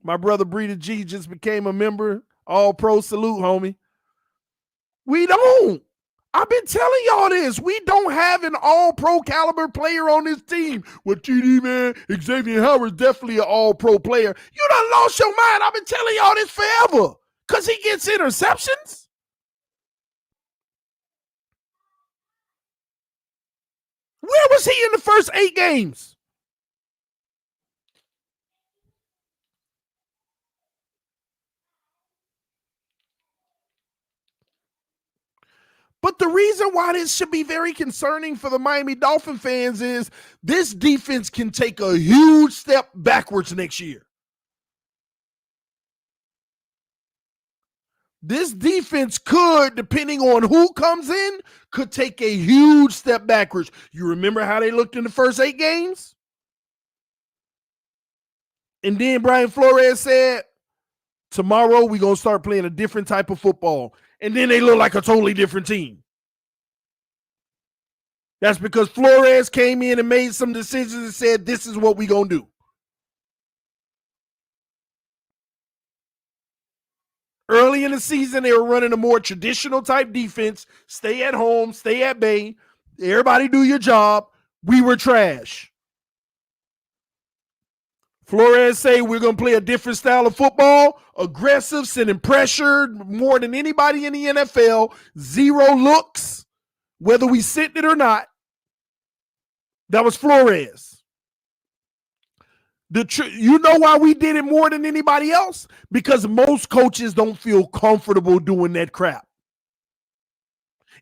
Speaker 4: My brother Breeder G just became a member. All-pro, salute, homie. We don't. I've been telling y'all this. We don't have an all-pro caliber player on this team. Well, TD, man, Xavier Howard's definitely an all-pro player. You done lost your mind. I've been telling y'all this forever. Because he gets interceptions. Where was he in the first 8 games? But the reason why this should be very concerning for the Miami Dolphin fans is this defense can take a huge step backwards next year. This defense could, depending on who comes in, could take a huge step backwards. You remember how they looked in the first 8 games? And then Brian Flores said, tomorrow we're going to start playing a different type of football. And then they look like a totally different team. That's because Flores came in and made some decisions and said, this is what we're going to do. Early in the season, they were running a more traditional type defense. Stay at home, stay at bay. Everybody do your job. We were trash. Flores say we're going to play a different style of football, aggressive, sending pressure more than anybody in the NFL, 0 looks, whether we sit it or not. That was Flores. You know why we did it more than anybody else? Because most coaches don't feel comfortable doing that crap.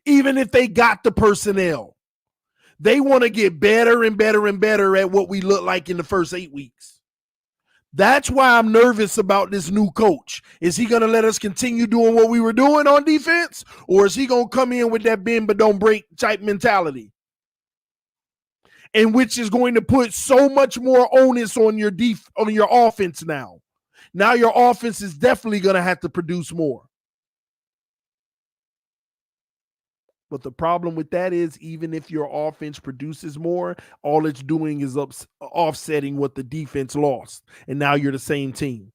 Speaker 4: Even if they got the personnel. They want to get better and better and better at what we look like in the first 8 weeks. That's why I'm nervous about this new coach. Is he going to let us continue doing what we were doing on defense? Or is he going to come in with that bend but don't break type mentality? And which is going to put so much more onus on your offense now. Now your offense is definitely going to have to produce more. But the problem with that is even if your offense produces more, all it's doing is offsetting what the defense lost. And now you're the same team.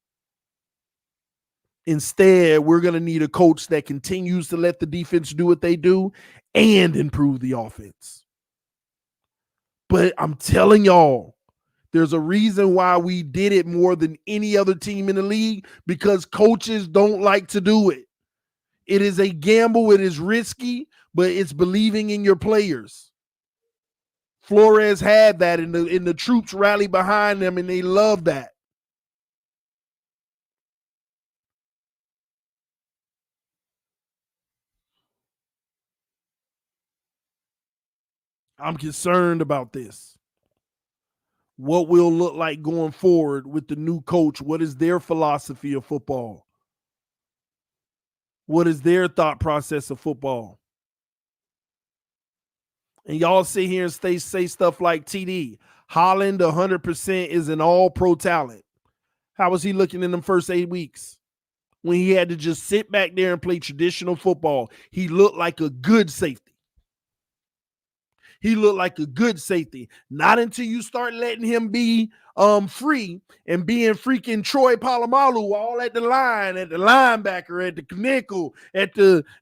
Speaker 4: Instead, we're going to need a coach that continues to let the defense do what they do and improve the offense. But I'm telling y'all, there's a reason why we did it more than any other team in the league, because coaches don't like to do it. It is a gamble. It is risky, but it's believing in your players. Flores had that, and the troops rallied behind them, and they love that. I'm concerned about this. What will look like going forward with the new coach? What is their philosophy of football? What is their thought process of football? And y'all sit here and say stuff like TD. Holland 100% is an all-pro talent. How was he looking in them first 8 weeks? When he had to just sit back there and play traditional football, he looked like a good safety. He looked like a good safety. Not until you start letting him be free and being freaking Troy Polamalu all at the line, at the linebacker, at the nickel,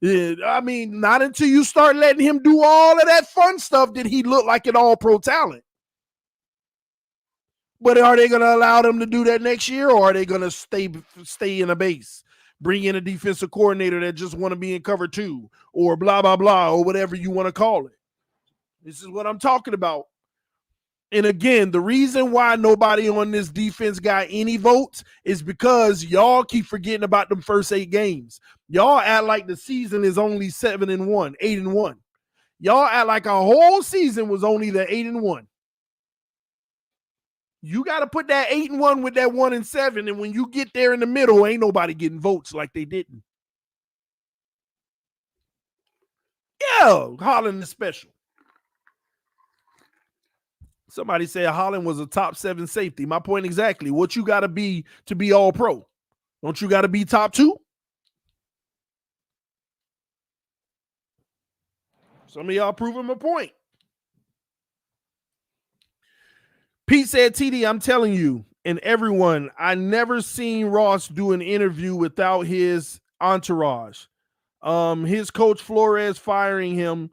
Speaker 4: not until you start letting him do all of that fun stuff did he look like an all-pro talent. But are they going to allow them to do that next year, or are they going to stay in a base? Bring in a defensive coordinator that just want to be in cover 2 or blah, blah, blah, or whatever you want to call it. This is what I'm talking about. And again, the reason why nobody on this defense got any votes is because y'all keep forgetting about them first 8 games. Y'all act like the season is only 7-1, 8-1. Y'all act like our whole season was only the 8-1. You got to put that 8-1 with that 1-7, and when you get there in the middle, ain't nobody getting votes like they didn't. Yeah, Holland is special. Somebody said Holland was a top 7 safety. My point exactly. What you got to be all pro? Don't you got to be top 2? Some of y'all proving my point. Pete said, TD, I'm telling you, and everyone, I never seen Ross do an interview without his entourage. His coach Flores firing him,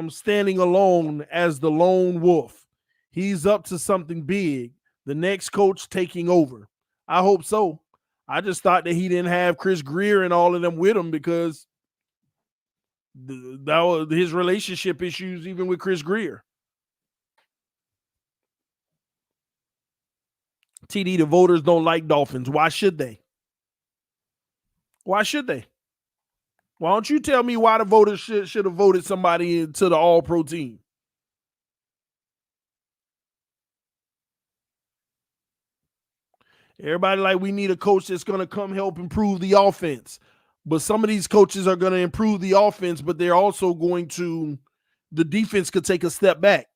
Speaker 4: standing alone as the lone wolf. He's up to something big. The next coach taking over. I hope so. I just thought that he didn't have Chris Greer and all of them with him because that was his relationship issues even with Chris Greer. TD, the voters don't like Dolphins. Why should they? Why should they? Why don't you tell me why the voters should have voted somebody into the all-pro team? Everybody like, we need a coach that's going to come help improve the offense. But some of these coaches are going to improve the offense, but they're also going to, the defense could take a step back.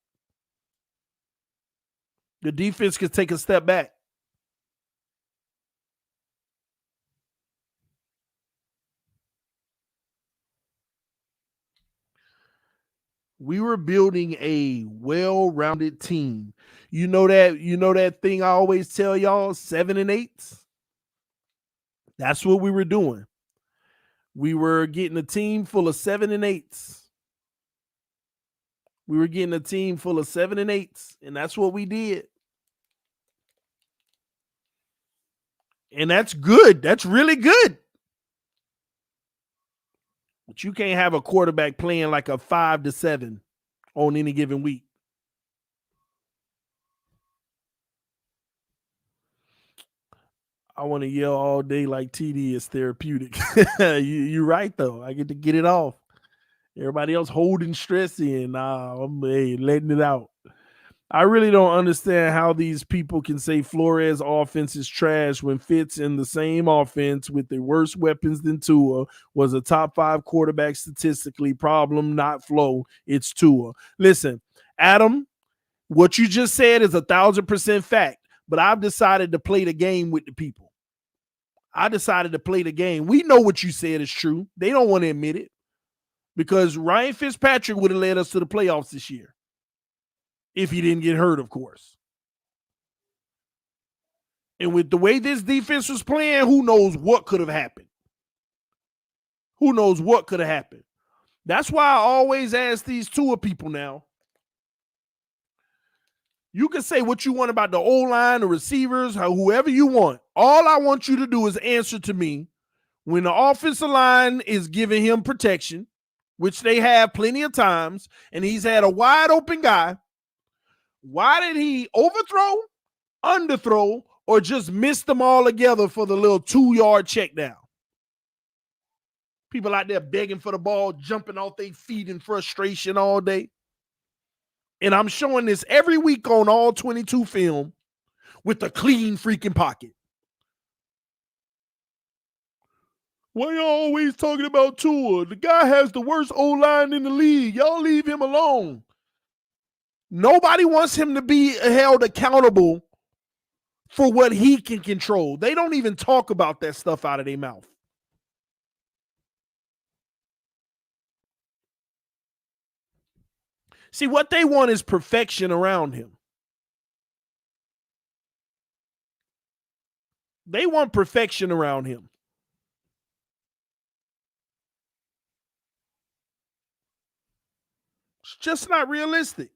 Speaker 4: The defense could take a step back. We were building a well-rounded team. You know that thing I always tell y'all, 7 and 8? That's what we were doing. We were getting a team full of 7 and 8. We were getting a team full of 7 and 8, and that's what we did. And that's good. That's really good. But you can't have a quarterback playing like a 5-7 on any given week. I want to yell all day like TD is therapeutic. You're right, though. I get to get it off. Everybody else holding stress in. I'm letting it out. I really don't understand how these people can say Flores' offense is trash when Fitz in the same offense with the worse weapons than Tua was a top 5 quarterback statistically. Problem, not flow. It's Tua. Listen, Adam, what you just said is 1,000% fact, but I've decided to play the game with the people. I decided to play the game. We know what you said is true. They don't want to admit it because Ryan Fitzpatrick would have led us to the playoffs this year. If he didn't get hurt, of course. And with the way this defense was playing, who knows what could have happened? Who knows what could have happened? That's why I always ask these Tua people now. You can say what you want about the O-line, the receivers, whoever you want. All I want you to do is answer to me when the offensive line is giving him protection, which they have plenty of times, and he's had a wide open guy. Why did he overthrow, underthrow, or just miss them all together for the little 2-yard check down? People out there begging for the ball, jumping off their feet in frustration all day. And I'm showing this every week on all 22 film with a clean freaking pocket. Why y'all always talking about Tua? The guy has the worst O-line in the league. Y'all leave him alone. Nobody wants him to be held accountable for what he can control. They don't even talk about that stuff out of their mouth. See, what they want is perfection around him. They want perfection around him. It's just not realistic.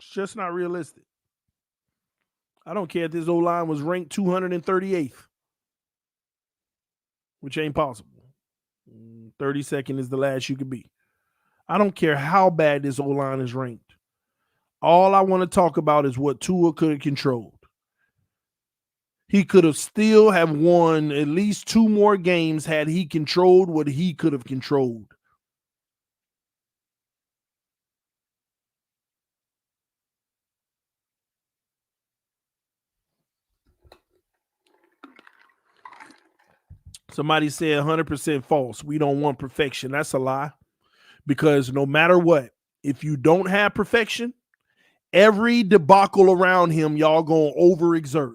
Speaker 4: It's just not realistic. I don't care if this O-line was ranked 238th, which ain't possible. 32nd is the last you could be. I don't care how bad this O-line is ranked. All I want to talk about is what Tua could have controlled. He could have still have won at least 2 more games had he controlled what he could have controlled. Somebody said 100% false. We don't want perfection. That's a lie. Because no matter what, if you don't have perfection, every debacle around him, y'all going to overexert.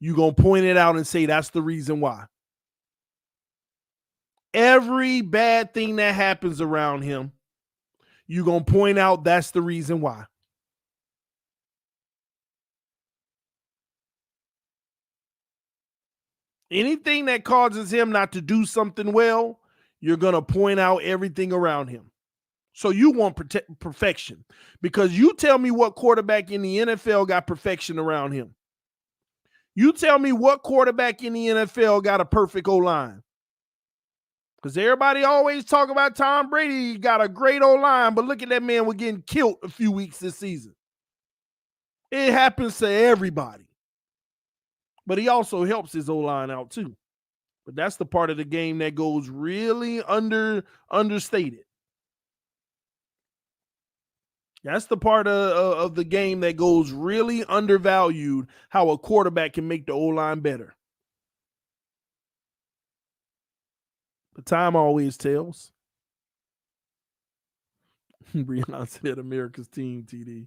Speaker 4: You're going to point it out and say that's the reason why. Every bad thing that happens around him, you're going to point out that's the reason why. Anything that causes him not to do something well, you're going to point out everything around him. So you want perfection. Because you tell me what quarterback in the NFL got perfection around him. You tell me what quarterback in the NFL got a perfect O-line. Because everybody always talk about Tom Brady got a great O-line, but look at that man, we're getting killed a few weeks this season. It happens to everybody. But he also helps his O-line out too. But that's the part of the game that goes really understated. That's the part of the game that goes really undervalued, how a quarterback can make the O-line better. But time always tells. Breon said America's team, TD.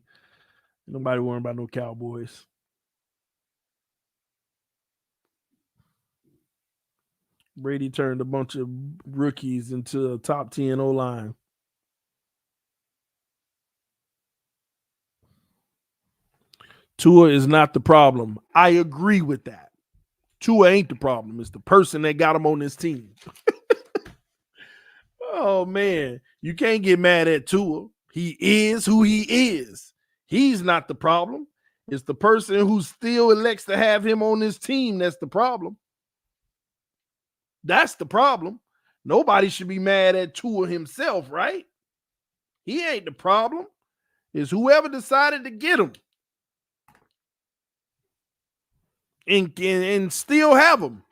Speaker 4: Nobody worrying about no Cowboys. Brady turned a bunch of rookies into a top 10 O-line. Tua is not the problem. I agree with that. Tua ain't the problem. It's the person that got him on this team. Oh, man. You can't get mad at Tua. He is who he is. He's not the problem. It's the person who still elects to have him on this team that's the problem. That's the problem. Nobody should be mad at Tua himself, right? He ain't the problem. It's whoever decided to get him and still have him.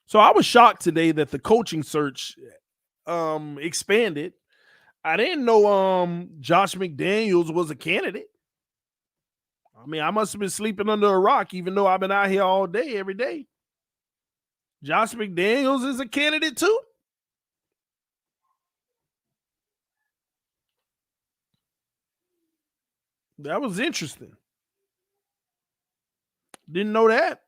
Speaker 4: So I was shocked today that the coaching search expanded. I didn't know Josh McDaniels was a candidate. I mean, I must have been sleeping under a rock, even though I've been out here all day, every day. Josh McDaniels is a candidate too? That was interesting. Didn't know that.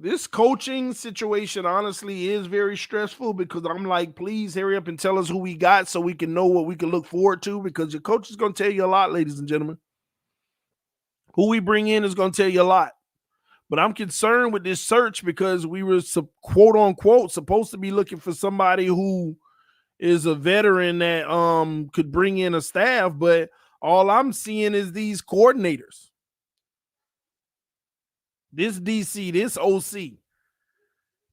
Speaker 4: This coaching situation honestly is very stressful because I'm like, please hurry up and tell us who we got so we can know what we can look forward to, because your coach is going to tell you a lot, ladies and gentlemen. Who we bring in is going to tell you a lot. But I'm concerned with this search because we were, quote unquote, supposed to be looking for somebody who is a veteran that could bring in a staff, but all I'm seeing is these coordinators. This DC, this OC.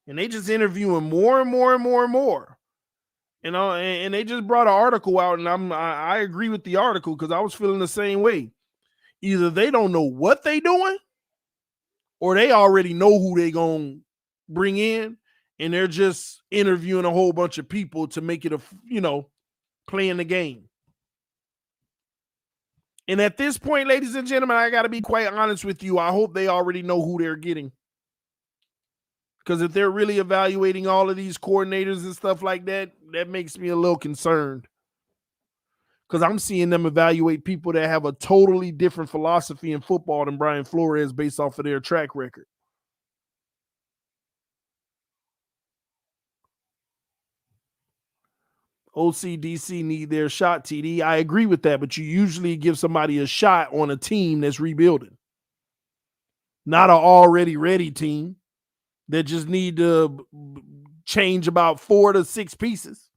Speaker 4: And they just interviewing more and more and more and more. You know, and they just brought an article out, and I agree with the article because I was feeling the same way. Either they don't know what they doing, or they already know who they gonna bring in, and they're just interviewing a whole bunch of people to make it playing the game. And at this point, ladies and gentlemen, I got to be quite honest with you. I hope they already know who they're getting. Because if they're really evaluating all of these coordinators and stuff like that, that makes me a little concerned. Because I'm seeing them evaluate people that have a totally different philosophy in football than Brian Flores based off of their track record. OCDC need their shot, TD. I agree with that, but you usually give somebody a shot on a team that's rebuilding. Not an already ready team. that just need to change about 4 to 6 pieces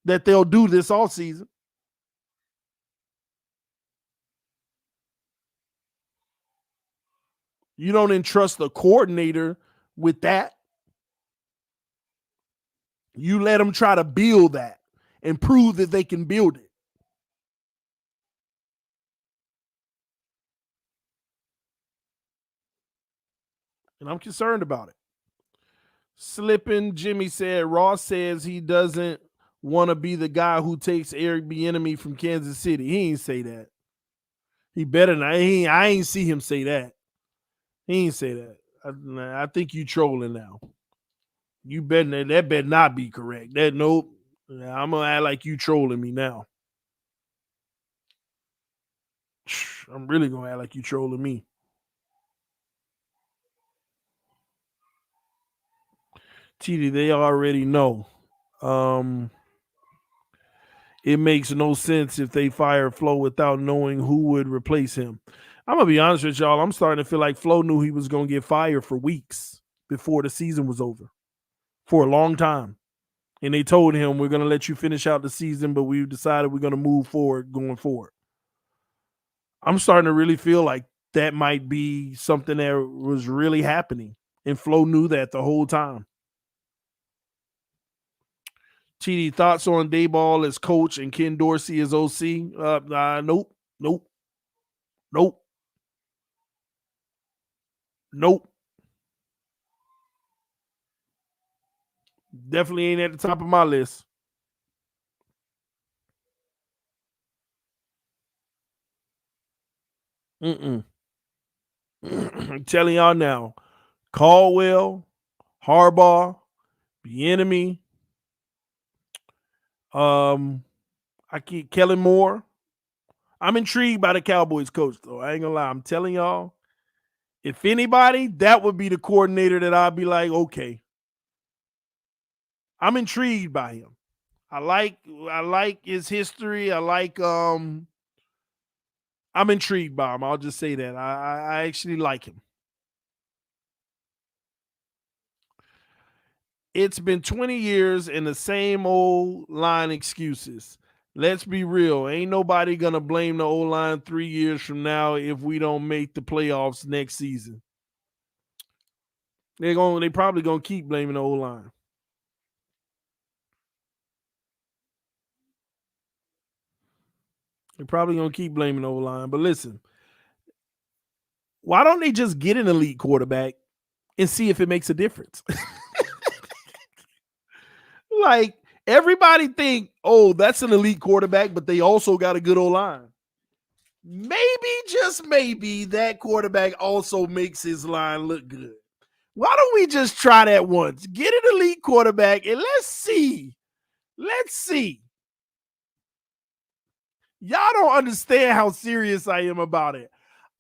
Speaker 4: that they'll do this all season. You don't entrust the coordinator with that. You let them try to build that and prove that they can build it. And I'm concerned about it. Slipping Jimmy said, Ross says he doesn't want to be the guy who takes Eric Bieniemy from Kansas City. He ain't say that. He better not. I ain't see him say that. He ain't say that. I think you trolling now. You better that better not be correct. That nope. I'm gonna act like you trolling me now. I'm really gonna act like you trolling me. TD, they already know. It makes no sense if they fire Flo without knowing who would replace him. I'm gonna be honest with y'all. I'm starting to feel like Flo knew he was gonna get fired for weeks before the season was over, for a long time. And they told him, we're gonna let you finish out the season, but we've decided we're gonna move forward going forward. I'm starting to really feel like that might be something that was really happening. And Flo knew that the whole time. TD, thoughts on Dayball as coach and Ken Dorsey as OC? Nope. Definitely ain't at the top of my list. I'm telling y'all now, Caldwell, Harbaugh, Bieniemy, I keep Kellen Moore. I'm intrigued by the Cowboys coach, though. I ain't gonna lie. I'm telling y'all, if anybody, that would be the coordinator that I'd be like, okay. I'm intrigued by him. I like his history. I'm intrigued by him. I'll just say that. I actually like him. It's been 20 years and the same old line excuses. Let's be real. Ain't nobody going to blame the O-line 3 years from now if we don't make the playoffs next season. They probably going to keep blaming the O-line. They're probably going to keep blaming the O-line. But listen, why don't they just get an elite quarterback and see if it makes a difference? Like, everybody think, oh, that's an elite quarterback, but they also got a good O-line. Maybe, just maybe, that quarterback also makes his line look good. Why don't we just try that once? Get an elite quarterback and let's see. Y'all don't understand how serious I am about it.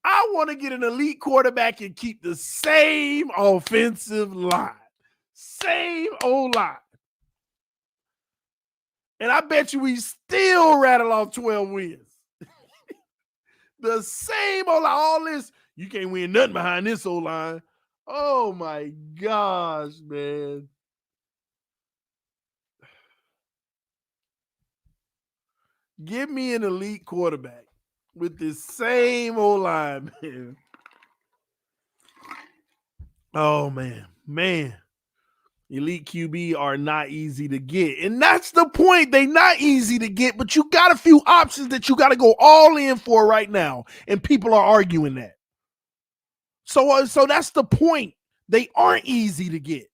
Speaker 4: I want to get an elite quarterback and keep the same offensive line. Same O-line. And I bet you we still rattle off 12 wins. The same O-line. All this, you can't win nothing behind this O-line. Oh, my gosh, man. Give me an elite quarterback with this same O-line, man. Oh, man. Elite QB are not easy to get. And that's the point. They're not easy to get, but you got a few options that you got to go all in for right now. And people are arguing that. So that's the point. They aren't easy to get.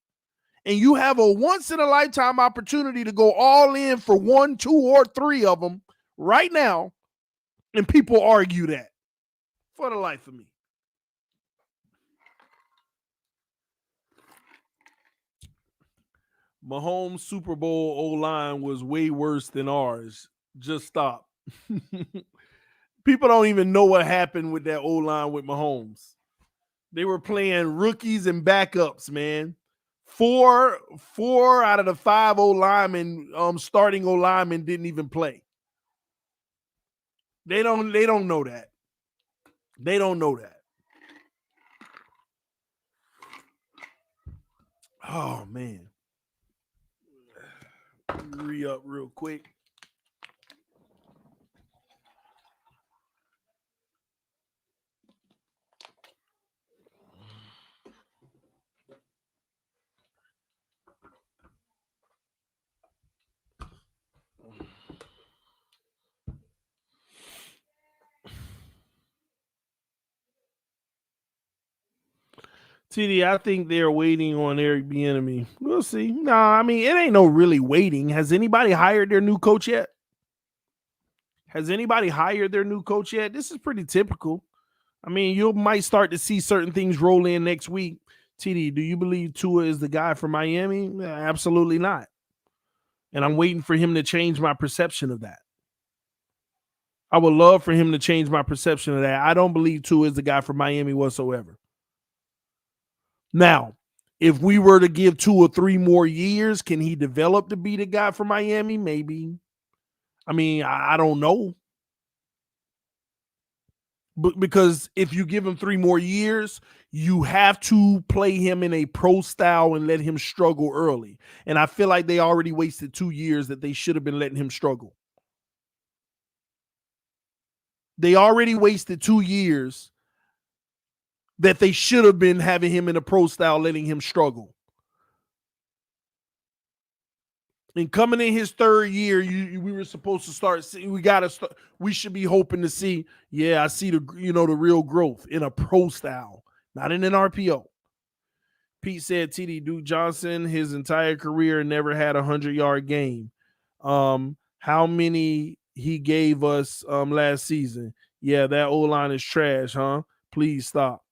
Speaker 4: And you have a once-in-a-lifetime opportunity to go all in for 1, 2, or 3 of them right now. And people argue that for the life of me. Mahomes' Super Bowl O-line was way worse than ours. Just stop. People don't even know what happened with that O-line with Mahomes. They were playing rookies and backups, man. Four out of the 5 O-linemen, starting O-linemen didn't even play. They don't know that. They don't know that. Oh man. Re-up real quick. TD, I think they're waiting on Eric Bieniemy. We'll see. No, I mean, it ain't no really waiting. Has anybody hired their new coach yet? Has anybody hired their new coach yet? This is pretty typical. I mean, you might start to see certain things roll in next week. TD, do you believe Tua is the guy for Miami? Absolutely not. And I'm waiting for him to change my perception of that. I would love for him to change my perception of that. I don't believe Tua is the guy for Miami whatsoever. Now, if we were to give 2 or 3 more years, can he develop to be the guy for Miami? Maybe. I mean, I don't know. But because if you give him 3 more years, you have to play him in a pro style and let him struggle early. And I feel like they already wasted 2 years that they should have been letting him struggle. They already wasted 2 years that they should have been having him in a pro style, letting him struggle. And coming in his 3rd year, we were supposed to start. We should be hoping to see. Yeah, I see the real growth in a pro style, not in an RPO. Pete said, TD, Duke Johnson, his entire career never had a 100-yard game. How many he gave us last season? Yeah, that O-line is trash, huh? Please stop.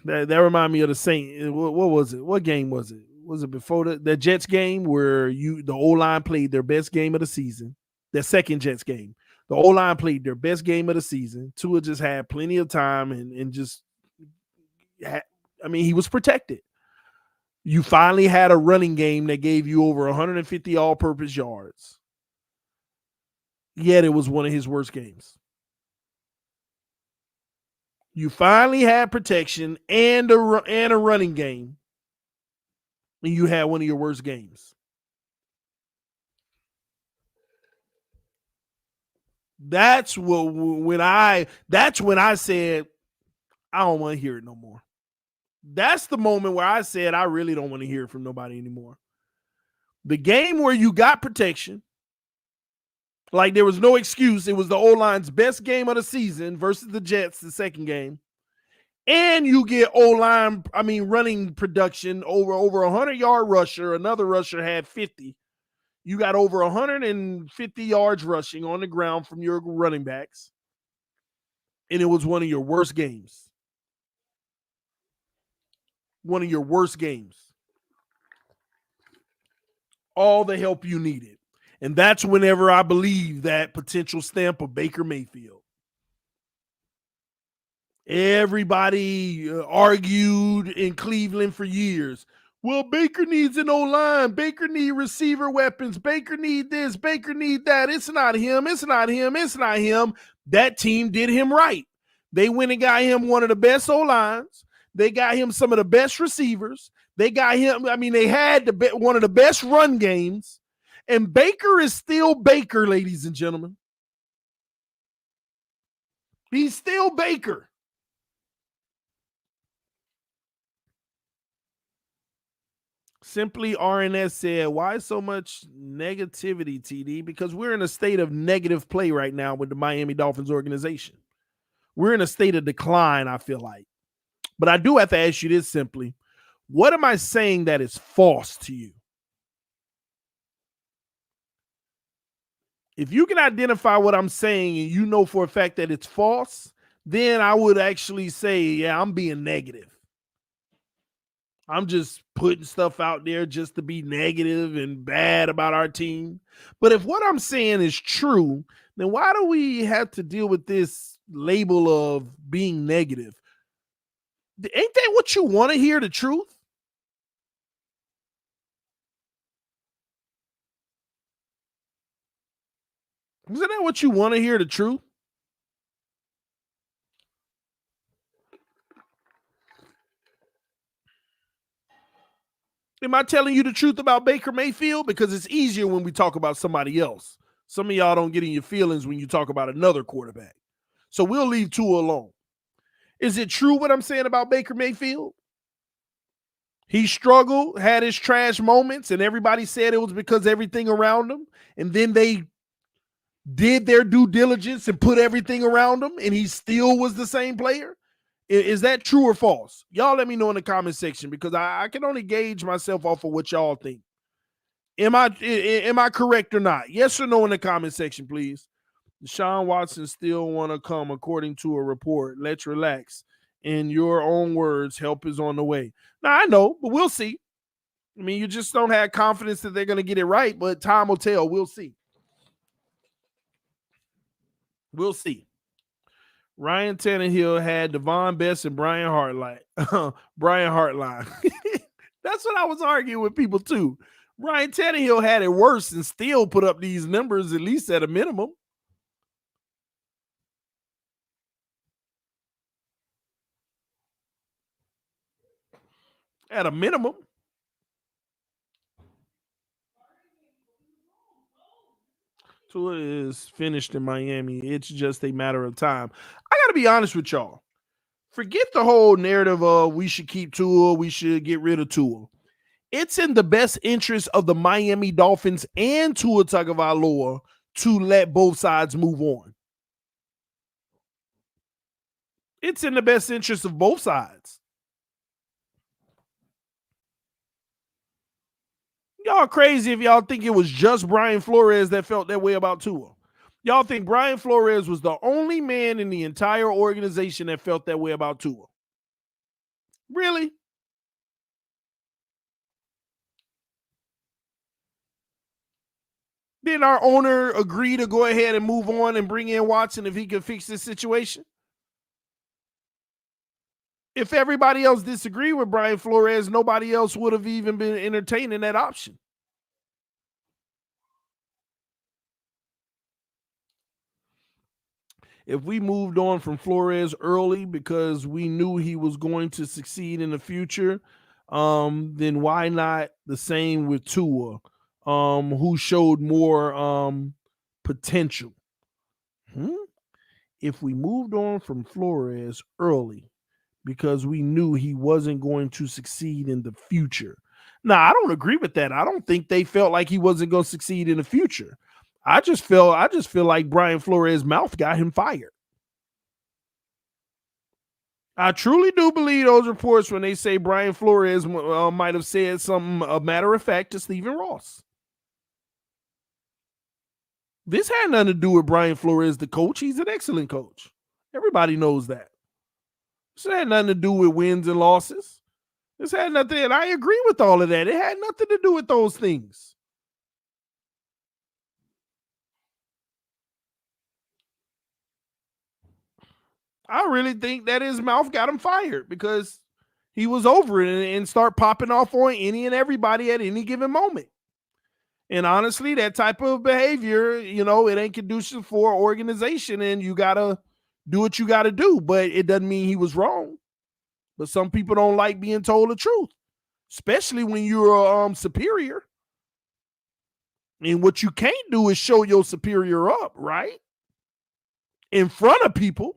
Speaker 4: That reminded me of the Saints. What was it? What game was it? Was it before the Jets game where the O-line played their best game of the season? Their second Jets game. The O-line played their best game of the season. Tua just had plenty of time and just he was protected. You finally had a running game that gave you over 150 all-purpose yards. Yet it was one of his worst games. You finally had protection and a running game, and you had one of your worst games. That's when I said I don't want to hear it no more. That's the moment where I said I really don't want to hear it from nobody anymore. The game where you got protection, like there was no excuse. It was the O-line's best game of the season versus the Jets, the second game. And you get O-line, running production over 100-yard rusher. Another rusher had 50. You got over 150 yards rushing on the ground from your running backs. And it was one of your worst games. One of your worst games. All the help you needed. And that's whenever I believe that potential stamp of Baker Mayfield. Everybody argued in Cleveland for years. Well, Baker needs an O-line. Baker need receiver weapons. Baker need this. Baker need that. It's not him. It's not him. It's not him. That team did him right. They went and got him one of the best O-lines. They got him some of the best receivers. They got him. They had one of the best run games. And Baker is still Baker, ladies and gentlemen. He's still Baker. Simply RNS said, why so much negativity, TD? Because we're in a state of negative play right now with the Miami Dolphins organization. We're in a state of decline, I feel like. But I do have to ask you this simply. What am I saying that is false to you? If you can identify what I'm saying and you know for a fact that it's false, then I would actually say, yeah, I'm being negative. I'm just putting stuff out there just to be negative and bad about our team. But if what I'm saying is true, then why do we have to deal with this label of being negative? Ain't that what you want to hear, the truth? Isn't that what you want to hear, the truth? Am I telling you the truth about Baker Mayfield? Because it's easier when we talk about somebody else. Some of y'all don't get in your feelings when you talk about another quarterback. So we'll leave Tua alone. Is it true what I'm saying about Baker Mayfield? He struggled, had his trash moments, and everybody said it was because everything around him. And then they did their due diligence and put everything around him, and he still was the same player. Is that true or false? Y'all let me know in the comment section, because I can only gauge myself off of what y'all think. Am I correct or not? Yes or no in the comment section, please. Deshaun Watson still want to come, according to a report. Let's relax. In your own words, help is on the way. Now, I know, but we'll see. I mean, you just don't have confidence that they're going to get it right, but time will tell. We'll see. We'll see. Ryan Tannehill had Devon Best and Brian Hartline. Brian Hartline. That's what I was arguing with people too. Ryan Tannehill had it worse and still put up these numbers, at least at a minimum. At a minimum. Tua is finished in Miami. It's just a matter of time. I got to be honest with y'all. Forget the whole narrative of we should keep Tua, we should get rid of Tua. It's in the best interest of the Miami Dolphins and Tua Tagovailoa to let both sides move on. It's in the best interest of both sides. Y'all crazy if y'all think it was just Brian Flores that felt that way about Tua. Y'all think Brian Flores was the only man in the entire organization that felt that way about Tua? Really? Did our owner agree to go ahead and move on and bring in Watson if he could fix this situation? If everybody else disagreed with Brian Flores, nobody else would have even been entertaining that option. If we moved on from Flores early because we knew he was going to succeed in the future, then why not the same with Tua, who showed more potential? If we moved on from Flores early because we knew he wasn't going to succeed in the future. Now, I don't agree with that. I don't think they felt like he wasn't going to succeed in the future. I just feel like Brian Flores' mouth got him fired. I truly do believe those reports when they say Brian Flores might have said something, a matter of fact, to Stephen Ross. This had nothing to do with Brian Flores, the coach. He's an excellent coach. Everybody knows that. This had nothing to do with wins and losses. This had nothing, and I agree with all of that. It had nothing to do with those things. I really think that his mouth got him fired because he was over it and start popping off on any and everybody at any given moment. And honestly, that type of behavior, it ain't conducive for an organization, and you got to do what you got to do. But it doesn't mean he was wrong. But some people don't like being told the truth, especially when you're superior. And what you can't do is show your superior up, right? In front of people.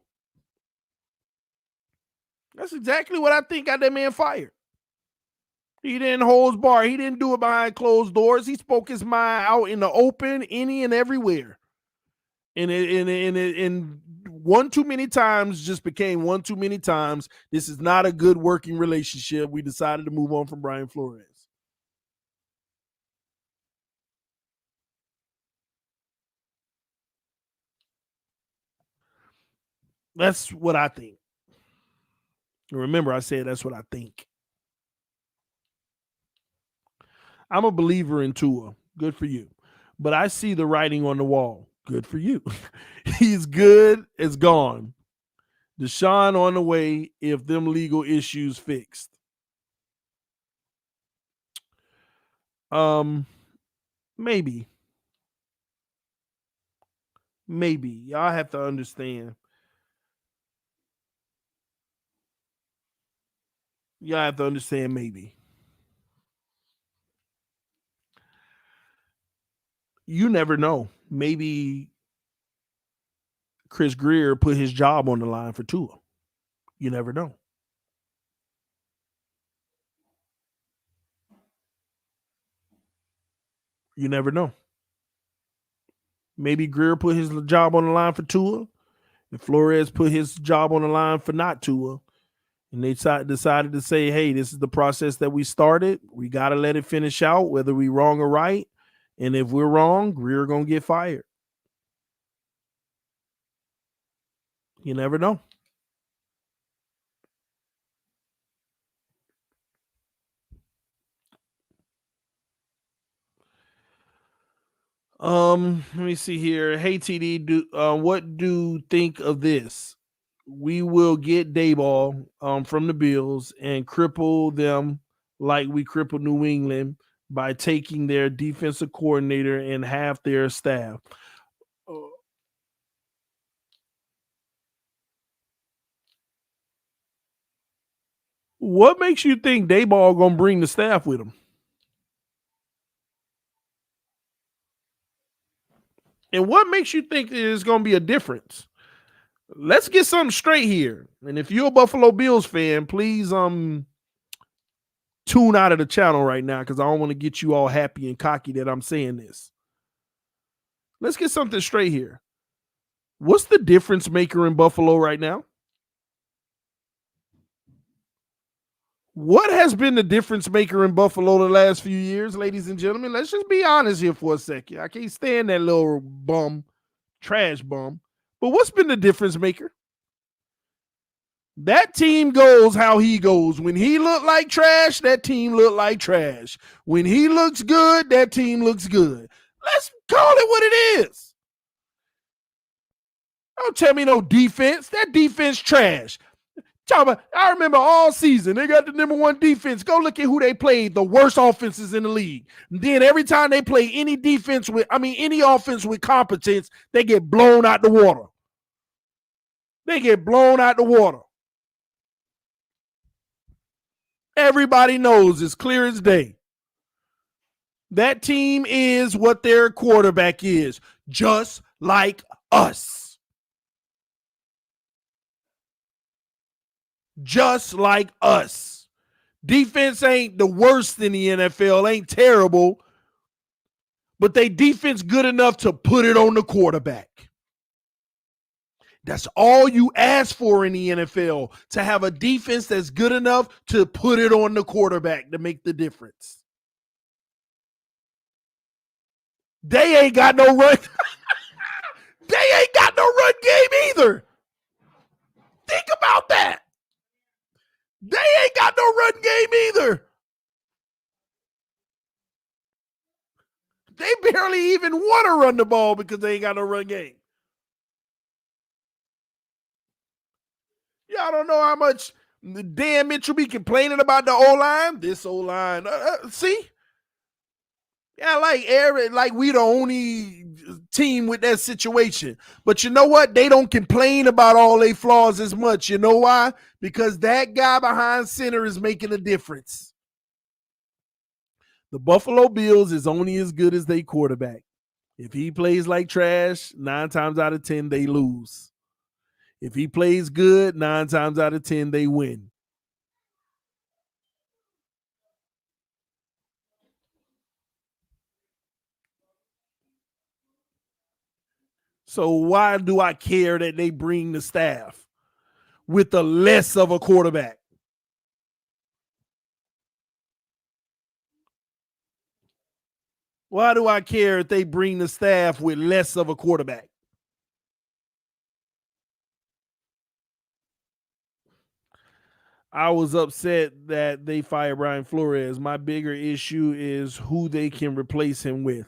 Speaker 4: That's exactly what I think got that man fired. He didn't hold his bar. He didn't do it behind closed doors. He spoke his mind out in the open, any and everywhere. And one too many times just became one too many times. This is not a good working relationship. We decided to move on from Brian Flores. That's what I think. Remember, I said that's what I think. I'm a believer in Tua. Good for you. But I see the writing on the wall. Good for you. He's good as gone. Deshaun on the way if them legal issues fixed. Maybe. Y'all have to understand. Maybe. You never know. Maybe Chris Greer put his job on the line for Tua. You never know. You never know. Maybe Greer put his job on the line for Tua, and Flores put his job on the line for not Tua. And they decided to say, hey, this is the process that we started. We got to let it finish out, whether we wrong or right. And if we're wrong, Greer going to get fired. You never know. Let me see here. Hey TD, what do you think of this? We will get Dayball from the Bills and cripple them like we crippled New England by taking their defensive coordinator and half their staff. What makes you think Dayball gonna bring the staff with him? And what makes you think there's gonna be a difference? Let's get something straight here. And if you're a Buffalo Bills fan, please tune out of the channel right now because I don't want to get you all happy and cocky that I'm saying this. Let's get something straight here. What's the difference maker in Buffalo right now? What has been the difference maker in Buffalo the last few years, ladies and gentlemen? Let's just be honest here for a second. I can't stand that little bum, trash bum. But what's been the difference maker? That team goes how he goes. When he look like trash, that team look like trash. When he looks good, that team looks good. Let's call it what it is. Don't tell me no defense. That defense trash. I remember all season, they got the number one defense. Go look at who they played, the worst offenses in the league. And then every time they play any any offense with competence, they get blown out the water. They get blown out the water. Everybody knows, it's clear as day. That team is what their quarterback is, just like us. Just like us. Defense ain't the worst in the NFL, ain't terrible, but they defense good enough to put it on the quarterback. That's all you ask for in the NFL, to have a defense that's good enough to put it on the quarterback to make the difference. They ain't got no run. They ain't got no run game either. Think about that. They ain't got no run game either. They barely even want to run the ball because they ain't got no run game. Y'all don't know how much Dan Mitchell be complaining about the O-line. This O-line. See? Yeah, like we the only team with that situation. But you know what? They don't complain about all their flaws as much. You know why? Because that guy behind center is making a difference. The Buffalo Bills is only as good as their quarterback. If he plays like trash, 9 times out of 10, they lose. If he plays good, 9 times out of 10, they win. So why do I care that they bring the staff with the less of a quarterback? Why do I care if they bring the staff with less of a quarterback? I was upset that they fired Brian Flores. My bigger issue is who they can replace him with.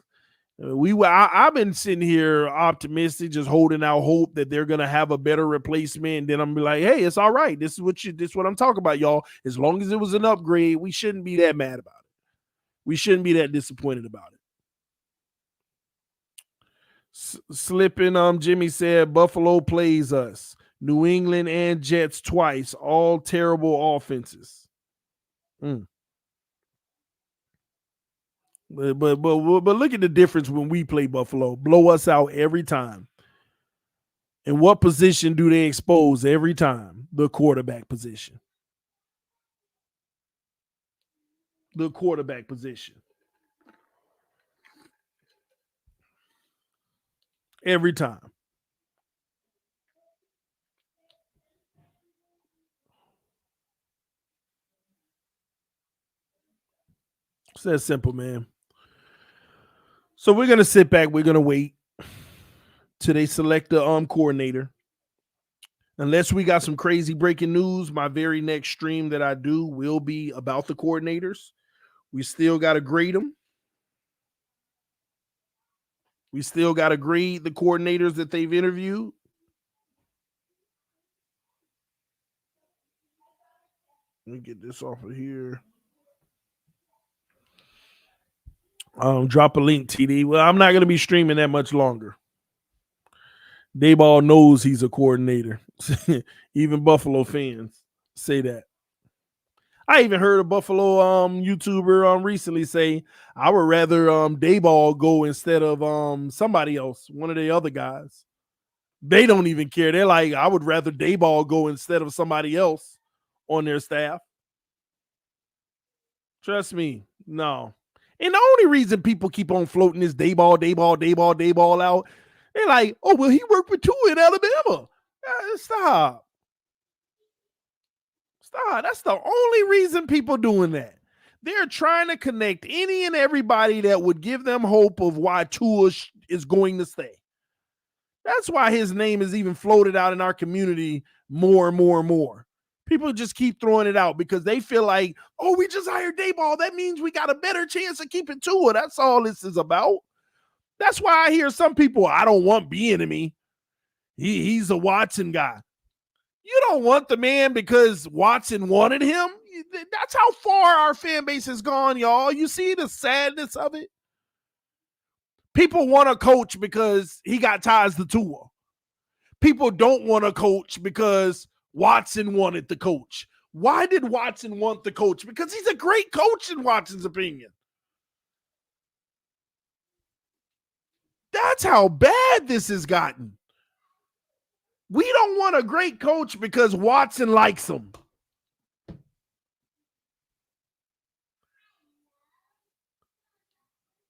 Speaker 4: I've been sitting here optimistic, just holding out hope that they're gonna have a better replacement. And then I'm be like, hey, it's all right. This is what I'm talking about, y'all. As long as it was an upgrade, we shouldn't be that mad about it. We shouldn't be that disappointed about it. Slipping, Jimmy said Buffalo plays us. New England and Jets twice, all terrible offenses. But look at the difference when we play Buffalo. Blow us out every time. And what position do they expose every time? The quarterback position. The quarterback position. Every time. It's that simple, man. So we're going to sit back. We're going to wait till they select the coordinator. Unless we got some crazy breaking news, my very next stream that I do will be about the coordinators. We still got to grade them. We still got to grade the coordinators that they've interviewed. Let me get this off of here. Drop a link, TD. Well, I'm not going to be streaming that much longer. Dayball knows he's a coordinator. Even Buffalo fans say that. I even heard a Buffalo YouTuber recently say, I would rather Dayball go instead of somebody else, one of the other guys. They don't even care. They're like, I would rather Dayball go instead of somebody else on their staff. Trust me, no. And the only reason people keep on floating this Dayball out, they're like, oh, well, he worked with Tua in Alabama. Stop. That's the only reason people doing that. They're trying to connect any and everybody that would give them hope of why Tua is going to stay. That's why his name is even floated out in our community more and more and more. People just keep throwing it out because they feel like, oh, we just hired Dayball. That means we got a better chance of keeping Tua. That's all this is about. That's why I hear some people, I don't want Bieniemy. He's a Watson guy. You don't want the man because Watson wanted him. That's how far our fan base has gone, y'all. You see the sadness of it? People want a coach because he got ties to Tua. People don't want a coach because Watson wanted the coach. Why did Watson want the coach? Because he's a great coach in Watson's opinion. That's how bad this has gotten. We don't want a great coach because Watson likes him.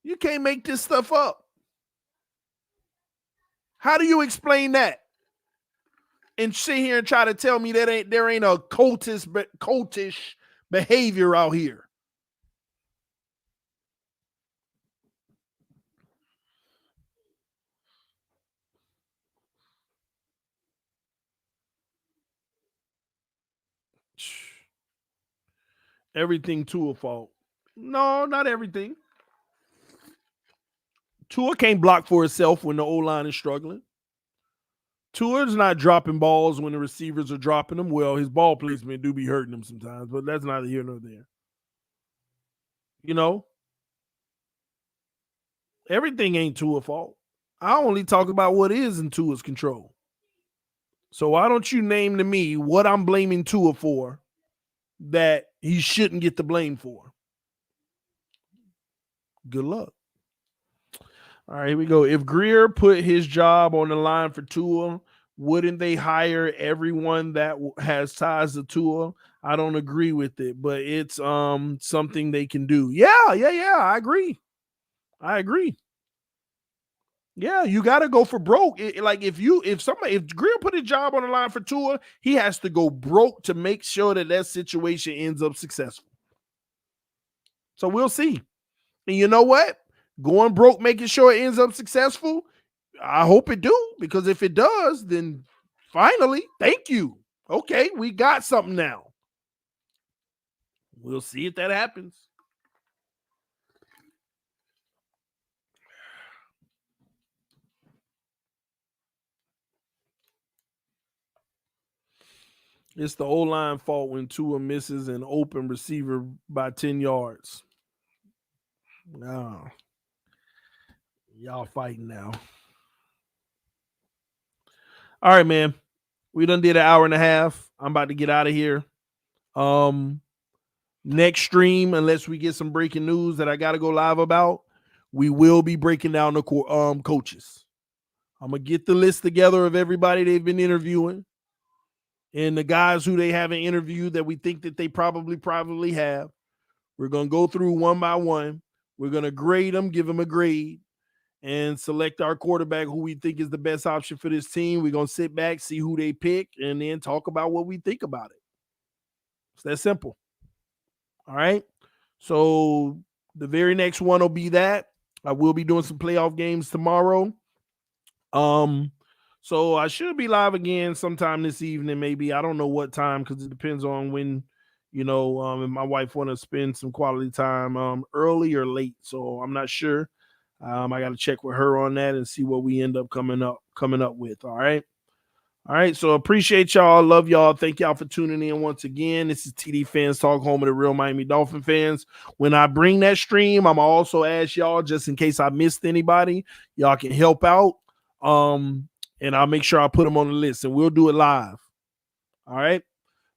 Speaker 4: You can't make this stuff up. How do you explain that? And sit here and try to tell me that there ain't a cultish behavior out here. Everything Tua fault. No, not everything. Tua can't block for himself when the O-line is struggling. Tua's not dropping balls when the receivers are dropping them. Well, his ball placement do be hurting him sometimes, but that's neither here nor there. You know? Everything ain't Tua's fault. I only talk about what is in Tua's control. So why don't you name to me what I'm blaming Tua for that he shouldn't get the blame for? Good luck. All right, here we go. If Greer put his job on the line for Tua, wouldn't they hire everyone that has ties to Tua? I don't agree with it, but it's something they can do. Yeah. I agree. Yeah, you got to go for broke. If Greer put his job on the line for Tua, he has to go broke to make sure that situation ends up successful. So we'll see. And you know what? Going broke, making sure it ends up successful, I hope it do, because if it does, then finally, thank you. Okay, we got something now. We'll see if that happens. It's the O-line fault when Tua misses an open receiver by 10 yards. Oh. Y'all fighting now. All right, man. We done did an hour and a half. I'm about to get out of here. Next stream, unless we get some breaking news that I got to go live about, we will be breaking down the coaches. I'm going to get the list together of everybody they've been interviewing and the guys who they haven't interviewed that we think that they probably have. We're going to go through one by one. We're going to grade them, give them a grade, and select our quarterback who we think is the best option for this team. We're going to sit back, see who they pick, and then talk about what we think about it. It's that simple. All right? So the very next one will be that. I will be doing some playoff games tomorrow. So I should be live again sometime this evening, maybe. I don't know what time because it depends on when, if my wife want to spend some quality time early or late. So I'm not sure. I got to check with her on that and see what we end up coming up with. All right. All right. So appreciate y'all. Love y'all. Thank y'all for tuning in once again. This is TD Fans Talk, home of the real Miami Dolphin fans. When I bring that stream, I'm also ask y'all, just in case I missed anybody, y'all can help out. And I'll make sure I put them on the list and we'll do it live. All right.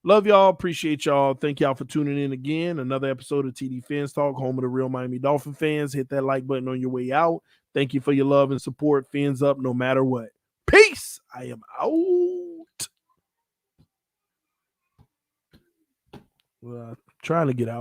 Speaker 4: Love y'all. Appreciate y'all. Thank y'all for tuning in again. Another episode of TD Fans Talk, home of the real Miami Dolphin fans. Hit that like button on your way out. Thank you for your love and support. Fins up no matter what. Peace. I am out. Well, trying to get out.